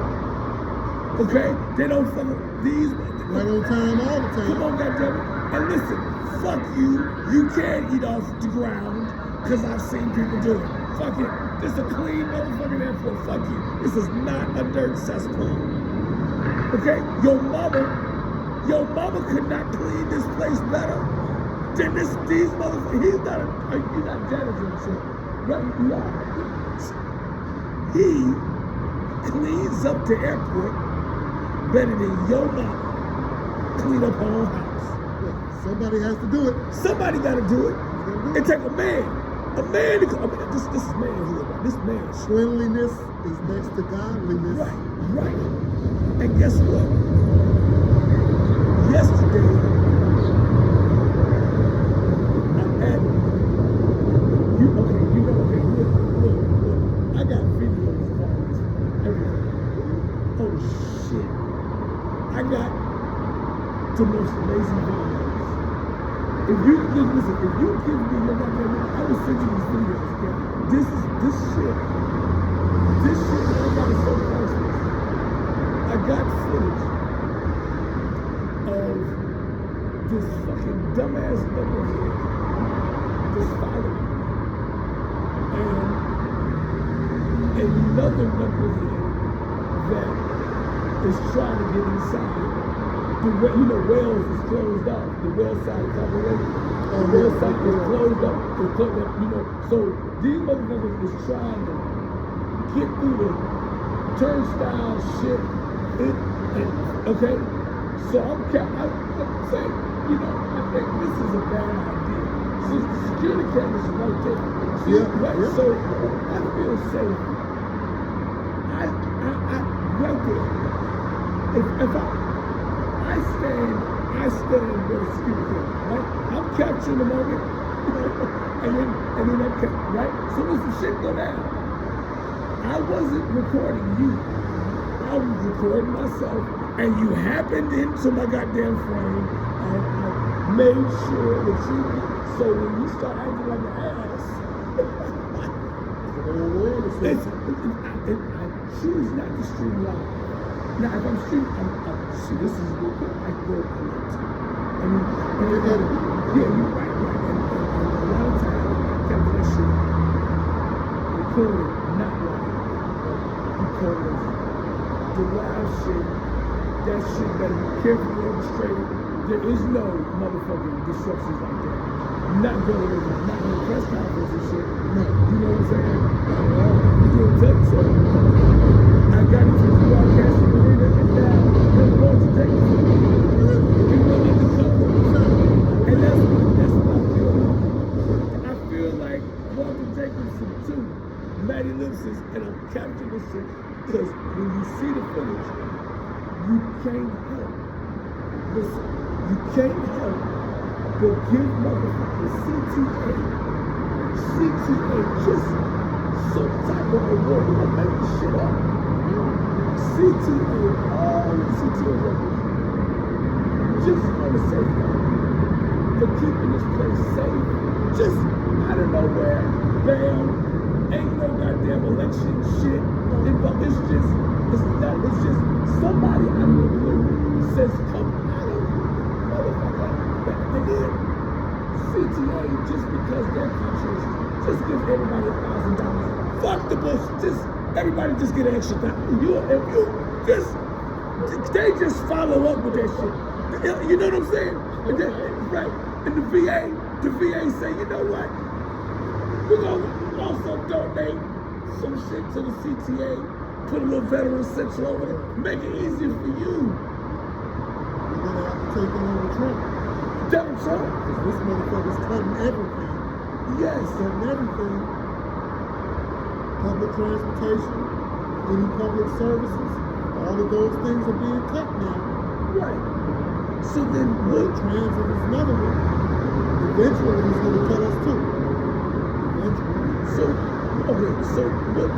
Okay? They don't fuck around. These right on time all the time. Come on, goddammit. And listen, fuck you. You can't eat off the ground because I've seen people do it. Fuck it. This is a clean motherfucking airport. Fuck you. This is not a dirt cesspool. Okay? Your mama could not clean this place better than these motherfuckers. You're not janitor and shit. Right? You are. He cleans up the airport better than your mama clean up her own house. Yeah, somebody has to do it. Somebody got to do it. It take a man. A man to come. This is manhood. This man. Cleanliness is next to godliness. Right. And guess what? Yesterday, I'm at look. I got videos of all this, everything. Oh shit. I got the most amazing videos. If you give me your goddamn, I will send you these videos, okay? This shit, everybody so priceless. I got footage of this fucking dumbass knucklehead just following me. And another knucklehead that is trying to get inside. Wales is closed off. The Wales side is operating. The Wales side is closed up. So these motherfuckers is trying to get through the turnstile shit. Okay? So I'm saying, I think this is a bad idea. So the security cameras are right there. Right? So I feel safe. I right there. If I stand where the security camera, right? I'm capturing the moment, and then I'm right? So when some shit go down, I wasn't recording you. I I was recording myself, and you happened into my goddamn frame, and I made sure that you, so when you start acting like an ass, I choose not to stream live. Now, if I'm streaming, see, this is what I go on. I mean, yeah, you're right. And a lot of times, I kept that shit recorded, not live. Because the live shit, that shit better be carefully orchestrated. There is no motherfucking disruptions like that. Not going over, not in the press conference and shit. No, you know what I'm saying? You're doing tech, so I got into the broadcasting arena and now they're going to take it. We went undercover. And that's what I feel like. I feel like Walter Jacobson too, Matty Ellipsis, and I'm capturing this shit because when you see the footage, you can't help. Listen, you can't help but give motherfucking CTA just some type of award. You don't make this shit up. CTA, all the CTA workers, just want to say thank you for keeping this place safe. Just out of nowhere, bam, ain't no goddamn election shit. It's just somebody out of the blue says come out of motherfucker. And then CTA, just because they're conscious, just give everybody $1,000. Fuck the bush. Just everybody just get an extra $1,000. They just follow up with that shit. You know what I'm saying? And then, right. And the VA say, you know what? We're gonna also donate some shit to the CTA. Put a little veteran central over there. Make it easier for you. We're gonna have to take it over Trump. Donald Trump. Because this motherfucker's cutting everything. Yes. Cutting everything. Public transportation, any public services, all of those things are being cut now. Right. So then what? Transit is another one. Eventually he's gonna cut us too. Eventually. So what?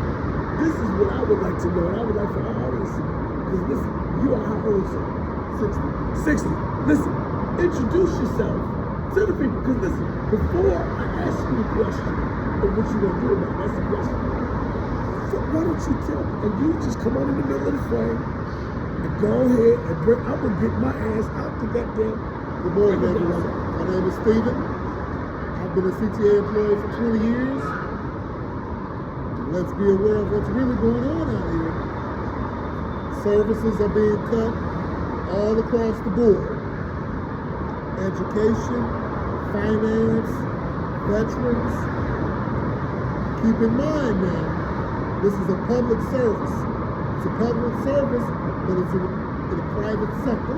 This is what I would like to know, and I would like for our audience to know. Because listen, you are how old, sir? 60. Listen, introduce yourself to the people. Because listen, before I ask you the question of what you're going to do about it, that's the question. So why don't you tell me? And you just come on in the middle of the frame and go ahead and I'm going to get my ass out the goddamn. Good morning, everyone. My name is Steven. I've been a CTA employee for 20 years. Let's be aware of what's really going on out here. Services are being cut all across the board. Education, finance, veterans. Keep in mind now, this is a public service. It's a public service, but it's in the private sector.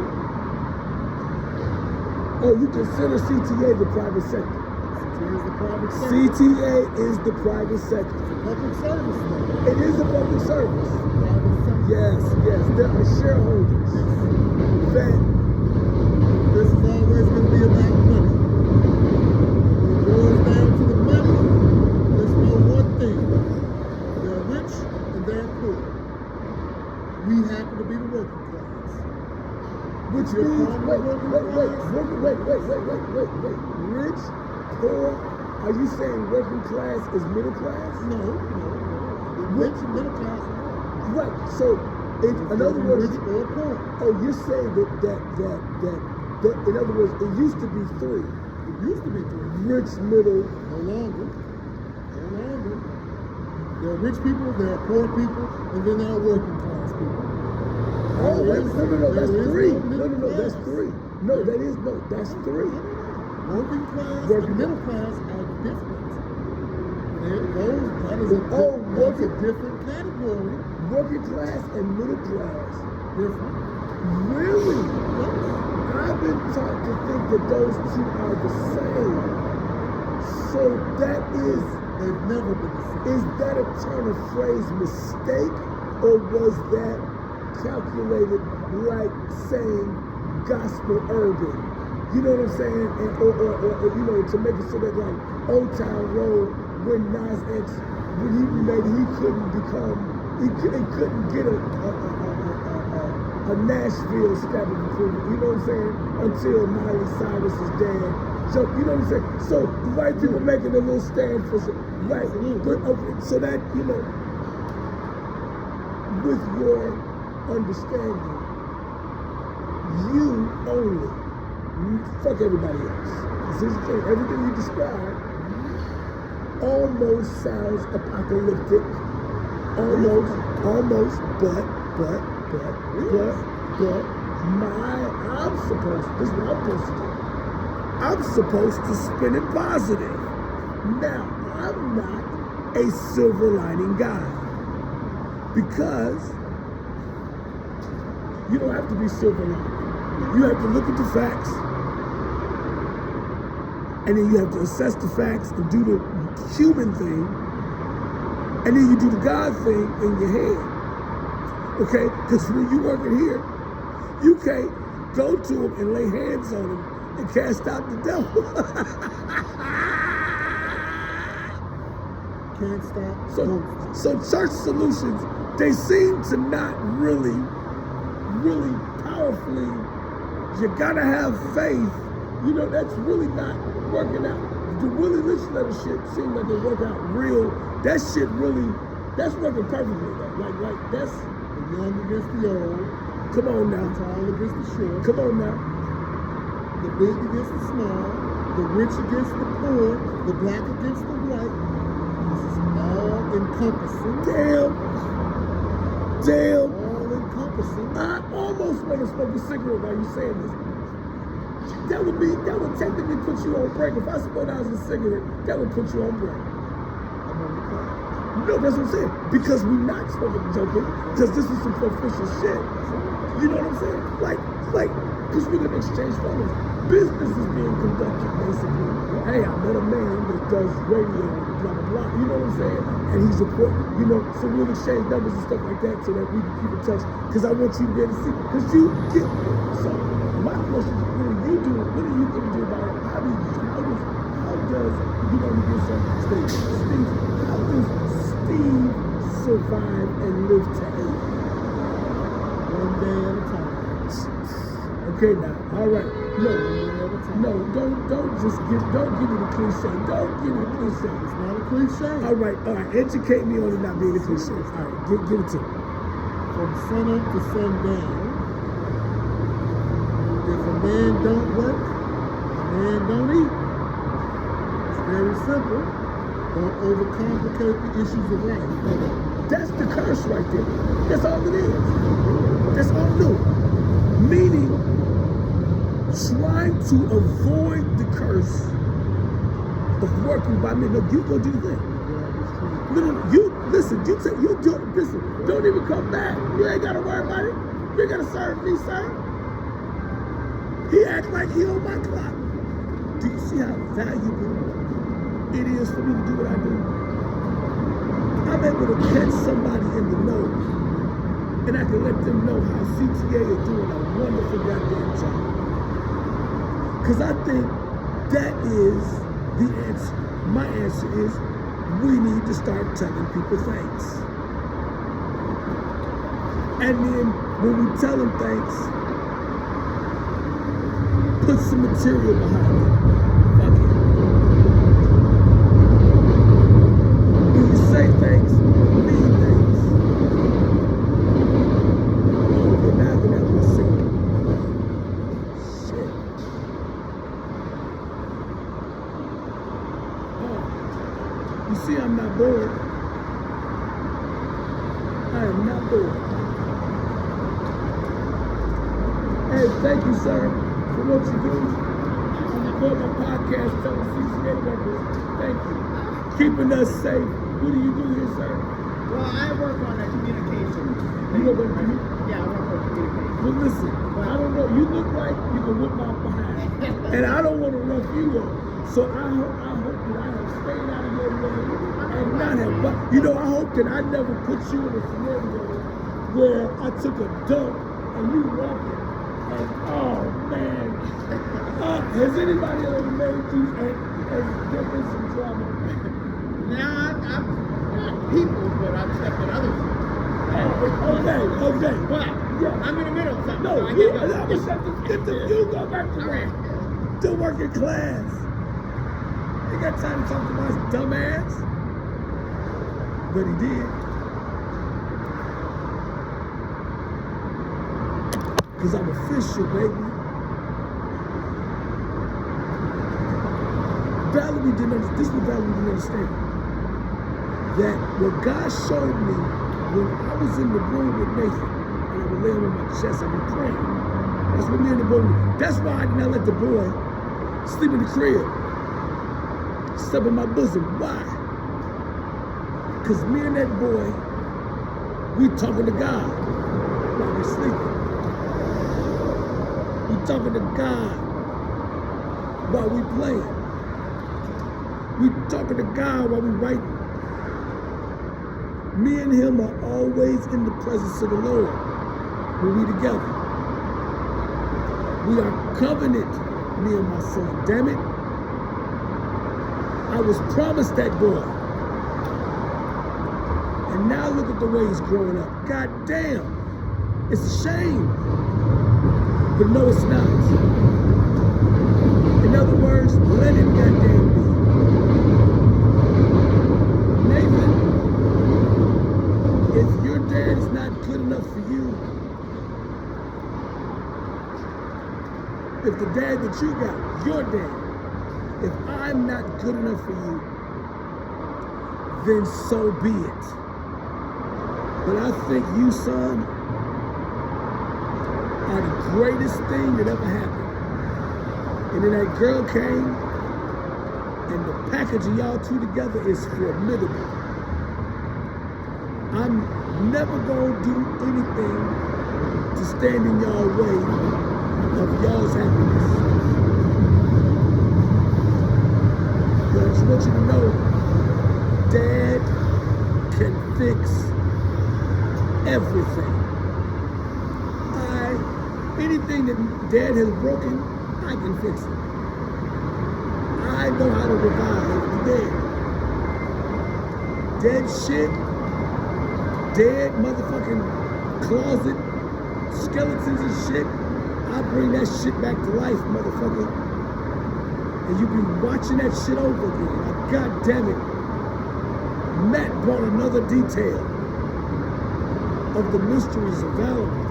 Oh, you consider CTA the private sector? CTA is the private sector. CTA is the private sector. It's a public service, though. It is a public service. Private sector. Yes. There are shareholders. That this is always going to be about money. When it boils down to the money, let's know one thing. They're rich and they're poor. We happen to be the working class. which means wait. Rich, poor. Are you saying working class is middle class? No. Rich and middle class. Right. So, in other words, rich or poor. Oh, you're saying that in other words, it used to be three. It used to be three. Rich, middle. No longer. There are rich people, there are poor people, and then there are working class people. Oh, no, that's three. No, that's three. No, that's three. Working class and middle class are different. That's a different category. Working class and middle class. Different. Really? I've been taught to think that those two are the same. So that is, they've never been the same. Is that a turn of phrase mistake, or was that calculated like saying gospel urban? You know what I'm saying? And, or to make it so that like Old Town Road, when Nas X, when he couldn't become he couldn't get a Nashville stamp of approval, you know what I'm saying? Until Miley Cyrus's dad. So, you know what I'm saying? So, the white people making a little stand for some, right? But, okay, so that, you know, with your understanding, you only, fuck everybody else. This is the thing, everything you describe almost sounds apocalyptic. Almost, but I'm supposed, this is what I'm supposed to do. I'm supposed to spin it positive. Now, I'm not a silver lining guy because you don't have to be silver lining. You have to look at the facts and then you have to assess the facts and do the human thing and then you do the God thing in your head. Okay? Because when you working here, you can't go to him and lay hands on him and cast out the devil. Can't stop. So church solutions, they seem to not really powerfully, you gotta have faith. You know, that's really not working out. The Willie Lynch letter shit seemed like it worked out real. That shit really, that's working perfectly though. Like that's the young against the old. Come on now. The tall against the short. Come on now. The big against the small. The rich against the poor. The black against the white. This is all encompassing. Damn. All encompassing. I almost want to smoke a cigarette while you saying this. That would technically put you on break. If I smoked out a cigarette, that would put you on break. I'm on the clock. No, that's what I'm saying. Because we're not smoking joking, because this is some official shit. You know what I'm saying? Like, because we're gonna exchange photos. Business is being conducted basically. Hey, I met a man that does radio, blah blah blah. You know what I'm saying? And he's important. You know, so we'll exchange numbers and stuff like that so that we can keep in touch. Because I want you to be able to see. Because you get. So my question is, what are you doing? What are you gonna do about it? How does you know you get something Steve? How does Steve survive and live to 8? One day at a time. Okay now, all right. No, don't give me the cliche. Don't give me the cliche. It's not a cliche. All right. Educate me on it not being a cliche. All right, give it to me. From sun up to sundown, if a man don't work, a man don't eat. It's very simple. Don't overcomplicate the issues of life. That's the curse right there. That's all it is. That's all it is. Meaning, trying to avoid the curse of working by men. No, you go do the thing. No, you listen. Listen. Don't even come back. You ain't gotta worry about it. You ain't gotta serve me, sir. He act like he on my clock. Do you see how valuable it is for me to do what I do? I'm able to catch somebody in the know, and I can let them know how CTA is doing a wonderful goddamn job. Because I think that is the answer. My answer is we need to start telling people thanks. And then when we tell them thanks, put some material behind it. Fuck it. When you say thanks, mean thanks. Oh, now I'm gonna have to sing. Shit. Oh. You see, I'm not bored. I am not bored. Hey, thank you, sir, for what you do. For my podcast, telling CCA records. Thank you. Keeping us safe. What do you do here, sir? Well, I work on a communication. You know what I mean? Yeah, I work on communication. Well, listen, I don't know. You look like you can whip my behind. And I don't want to rough you up. So I hope that I have stayed out of your way and not have, but you know, I hope that I never put you in a scenario where I took a dump and you walking and oh man, has anybody ever made you and there been some drama? Now, I'm not people, but I've stepped in others. Okay. What? Yeah. I'm in the middle of something. No, so I you, can't go. I'm gonna get the you go back to work. To working class. Ain't got time to talk to my dumb ass. But he did. Cause I'm official, baby. Valerie didn't understand. This is what Valerie didn't understand. That what God showed me when I was in the room with Nathan, and I would lay him on my chest, I'd be praying. That's what me and the boy. That's why I did not let the boy sleep in the crib, sleep in my bosom. Why? Because me and that boy, we talking to God while we sleeping. We talking to God while we playing. We talking to God while we writing. Me and him are always in the presence of the Lord when we together. We are covenant, me and my son. Damn it. I was promised that boy. And now look at the way he's growing up. God damn. It's a shame. But no, it's not. In other words, let him goddamn be. Nathan, if your dad is not good enough for you, if the dad that you got, your dad, if I'm not good enough for you, then so be it. But I think you, son, are the greatest thing that ever happened. And then that girl came, and the package of y'all two together is formidable. I'm never gonna do anything to stand in y'all way of y'all's happiness. But I just want you to know, Dad can fix everything. Anything that Dad has broken, I can fix it. I know how to revive the dead. Dead shit, dead motherfucking closet, skeletons and shit. I bring that shit back to life, motherfucker. And you be watching that shit over again. Like, God damn it. Matt brought another detail of the mysteries of Valerie.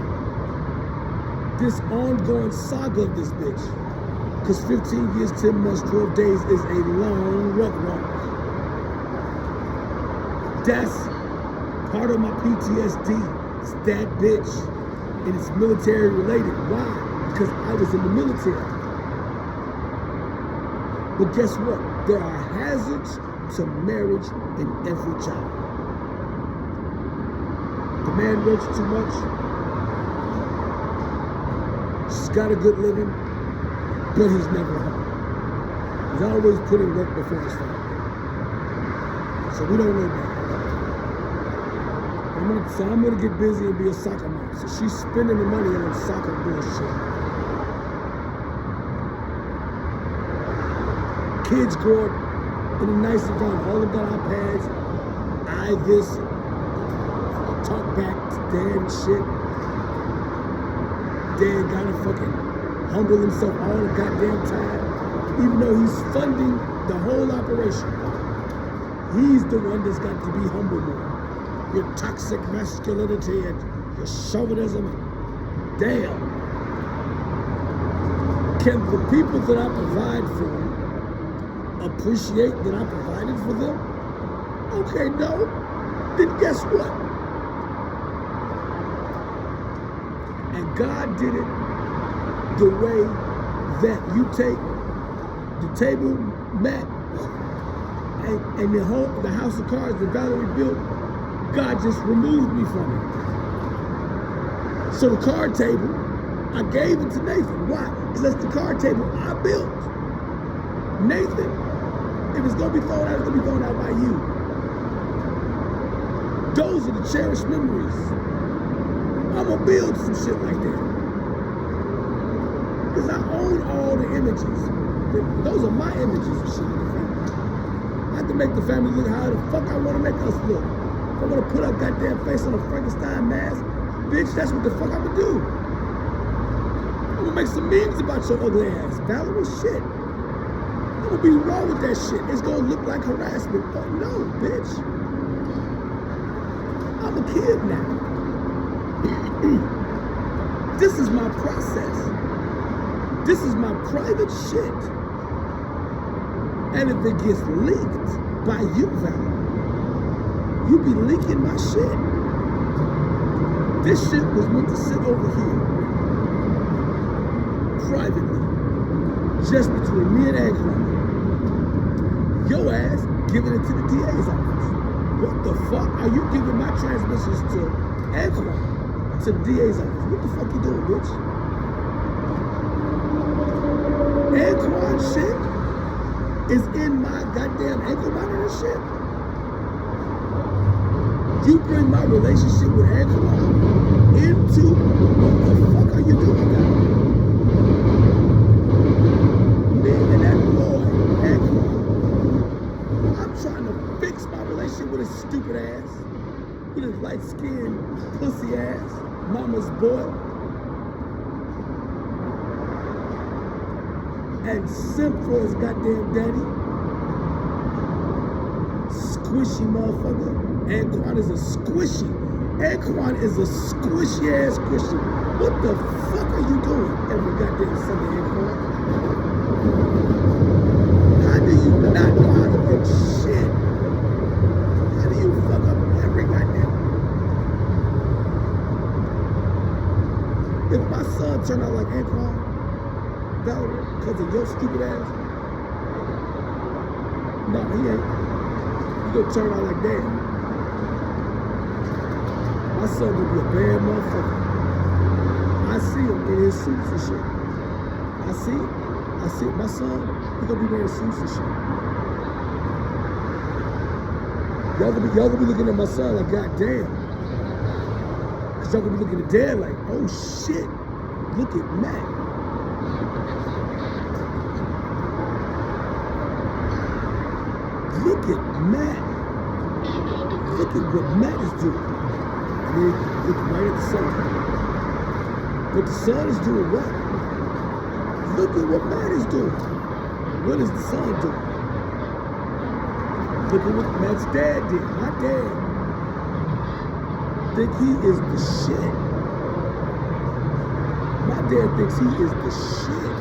This ongoing saga of this bitch. Because 15 years, 10 months, 12 days is a long walk. That's part of my PTSD. It's that bitch. And it's military related. Why? Because I was in the military. But guess what? There are hazards to marriage in every job. The man works too much. She's got a good living, but he's never home. He's always putting work before his family. So we don't know that. I'm gonna get busy and be a soccer mom. So she's spending the money on soccer bullshit. Kids grow up in a nice environment. All of them got iPads, this, talk back to Dad and shit. Dad gotta fucking humble himself all the goddamn time. Even though he's funding the whole operation. He's the one that's got to be humble more. Your toxic masculinity and your chauvinism. Damn. Can the people that I provide for appreciate that I provided for them? Okay, no. Then guess what? And God did it the way that you take the table mat and the house of cards that Valerie built. God just removed me from it. So the card table, I gave it to Nathan. Why? Because that's the card table I built. Nathan, if it's gonna be thrown out, it's gonna be thrown out by you. Those are the cherished memories. I'm gonna build some shit like that. Because I own all the images. Those are my images and shit in the family. I have to make the family look how the fuck I wanna make us look. I want to put our goddamn face on a Frankenstein mask. bitch, that's what the fuck I'ma do. I'm gonna make some memes about your ugly ass. Valerie, shit. I'm gonna be wrong with that shit. It's gonna look like harassment. But no, bitch. I'm a kid now. This is my process. This is my private shit. And if it gets leaked by you, Valerie, you be leaking my shit. This shit was meant to sit over here. Privately. Just between me and Anquan. Your ass giving it to the DA's office. What the fuck are you giving my transmissions to Anquan, to the DA's office? What the fuck you doing, bitch? Anquan shit is in my goddamn ankle monitor shit. You bring my relationship with Anquan into what the fuck are you doing now? Me and that boy, Anquan. I'm trying to fix my relationship with his stupid ass, with his light-skinned pussy ass, mama's boy. And simp for his goddamn daddy. Squishy motherfucker. Anquan is a squishy. Anquan is a squishy ass Christian. What the fuck are you doing every goddamn Sunday, Anquan? How do you not know how to work shit? How do you fuck up every goddamn? If my son turned out like Anquan, Valerie, because of your stupid ass, no, he ain't. He gonna turn out like that. My son gonna be a bad motherfucker. I see him in his suits and shit. I see it. I see it. My son, he gonna be wearing suits and shit. Y'all gonna be looking at my son like, goddamn. Cause y'all gonna be looking at dad like, oh shit, look at Matt. Look at Matt. Look at what Matt is doing. And then look right at the son. But the son is doing what? Look at what Matt is doing. What is the son doing? Look at what Matt's dad did. My dad think he is the shit. My dad thinks he is the shit.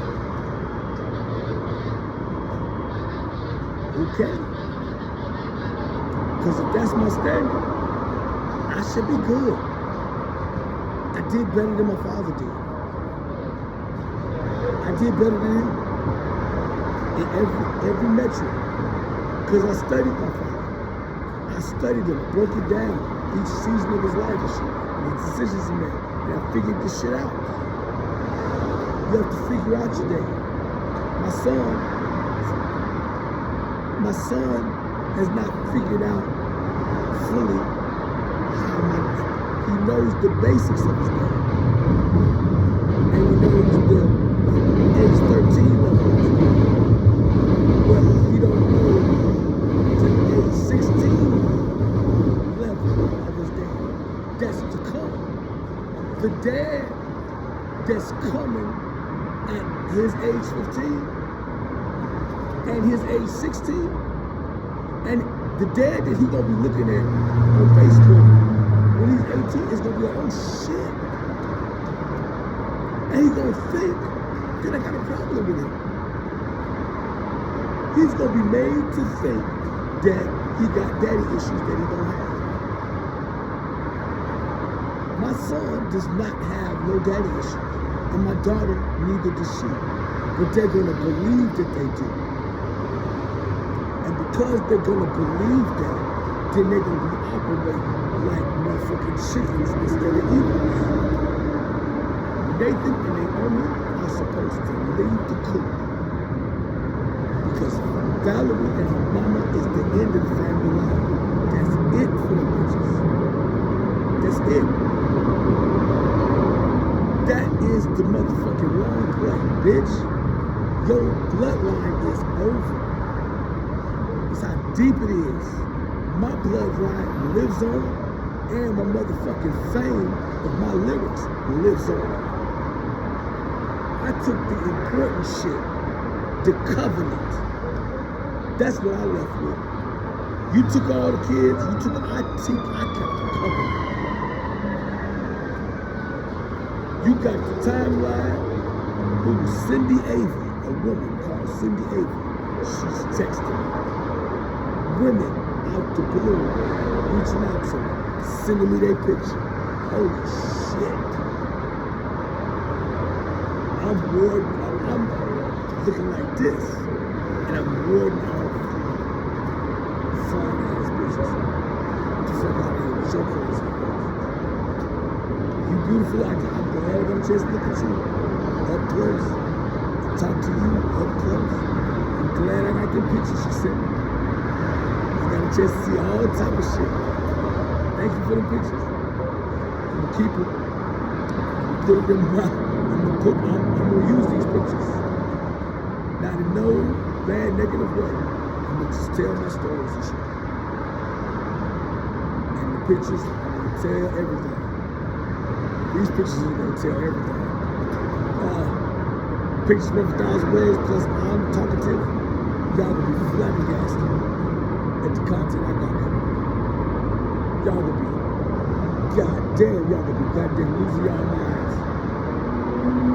Okay? Because if that's my standard, I should be good. I did better than my father did. I did better than him in every metric. Because I studied my father. I studied him, broke it down, each season of his life and shit, and the decisions he made. And I figured this shit out. You have to figure out your day. My son has not figured out fully he knows the basics of his game. And he knows the age 13 level of his game. But he don't know the age 16 level of his game. That's to come. The dad that's coming at his age 15 and his age 16, and the dad that he gonna be looking at on Facebook when he's 18 is gonna be like, oh shit. And he's gonna think that I got a problem with him. He's gonna be made to think that he got daddy issues that he don't have. My son does not have no daddy issues. And my daughter, neither does she. But they're gonna believe that they do. And because they're gonna believe that, then they're gonna be operating like motherfucking chickens instead of eagles. Nathan and Naomi are supposed to leave the coop. Because Valerie and her mama is the end of the family line. That's it for the bitches. That's it. That is the motherfucking long play, bitch. Your bloodline is over. It's how deep it is. My bloodline lives on, and my motherfucking fame But my lyrics lives on. I took the important shit, the covenant. That's what I left with. You took all the kids, I kept the covenant. You got the timeline. Who was Cindy Avery, a woman called Cindy Avery. She's texting me. Women out the blue, reaching out to me, sending me their picture. Holy shit. I'm looking like this, and I'm warding off fine ass bitches. What the fuck out of here with your crazy ass? You beautiful, I'm glad I got a chance to look at you up close, talk to you up close. I'm glad I got the pictures she sent me. I got a chance to see all type of shit. Thank you for the pictures. I'm gonna keep it. I'm gonna use these pictures. Not in no bad, negative way. I'm gonna just tell my stories and shit. And the pictures are gonna tell everything. These pictures are gonna tell everything. Pictures worth 1,000 words plus I'm talkative. Y'all gonna be flabbergasted at the content I got coming. Y'all gonna be goddamn, y'all gonna be goddamn losing y'all minds.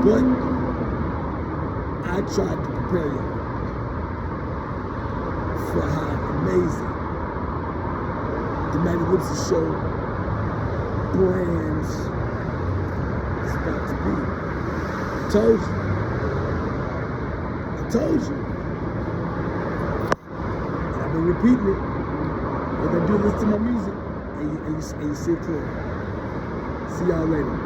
But I tried to prepare y'all for how amazing the Ellipsis show brands is about to be. I told you. And I've been repeating it. All I do is listen to my music and you see it clear. See y'all later.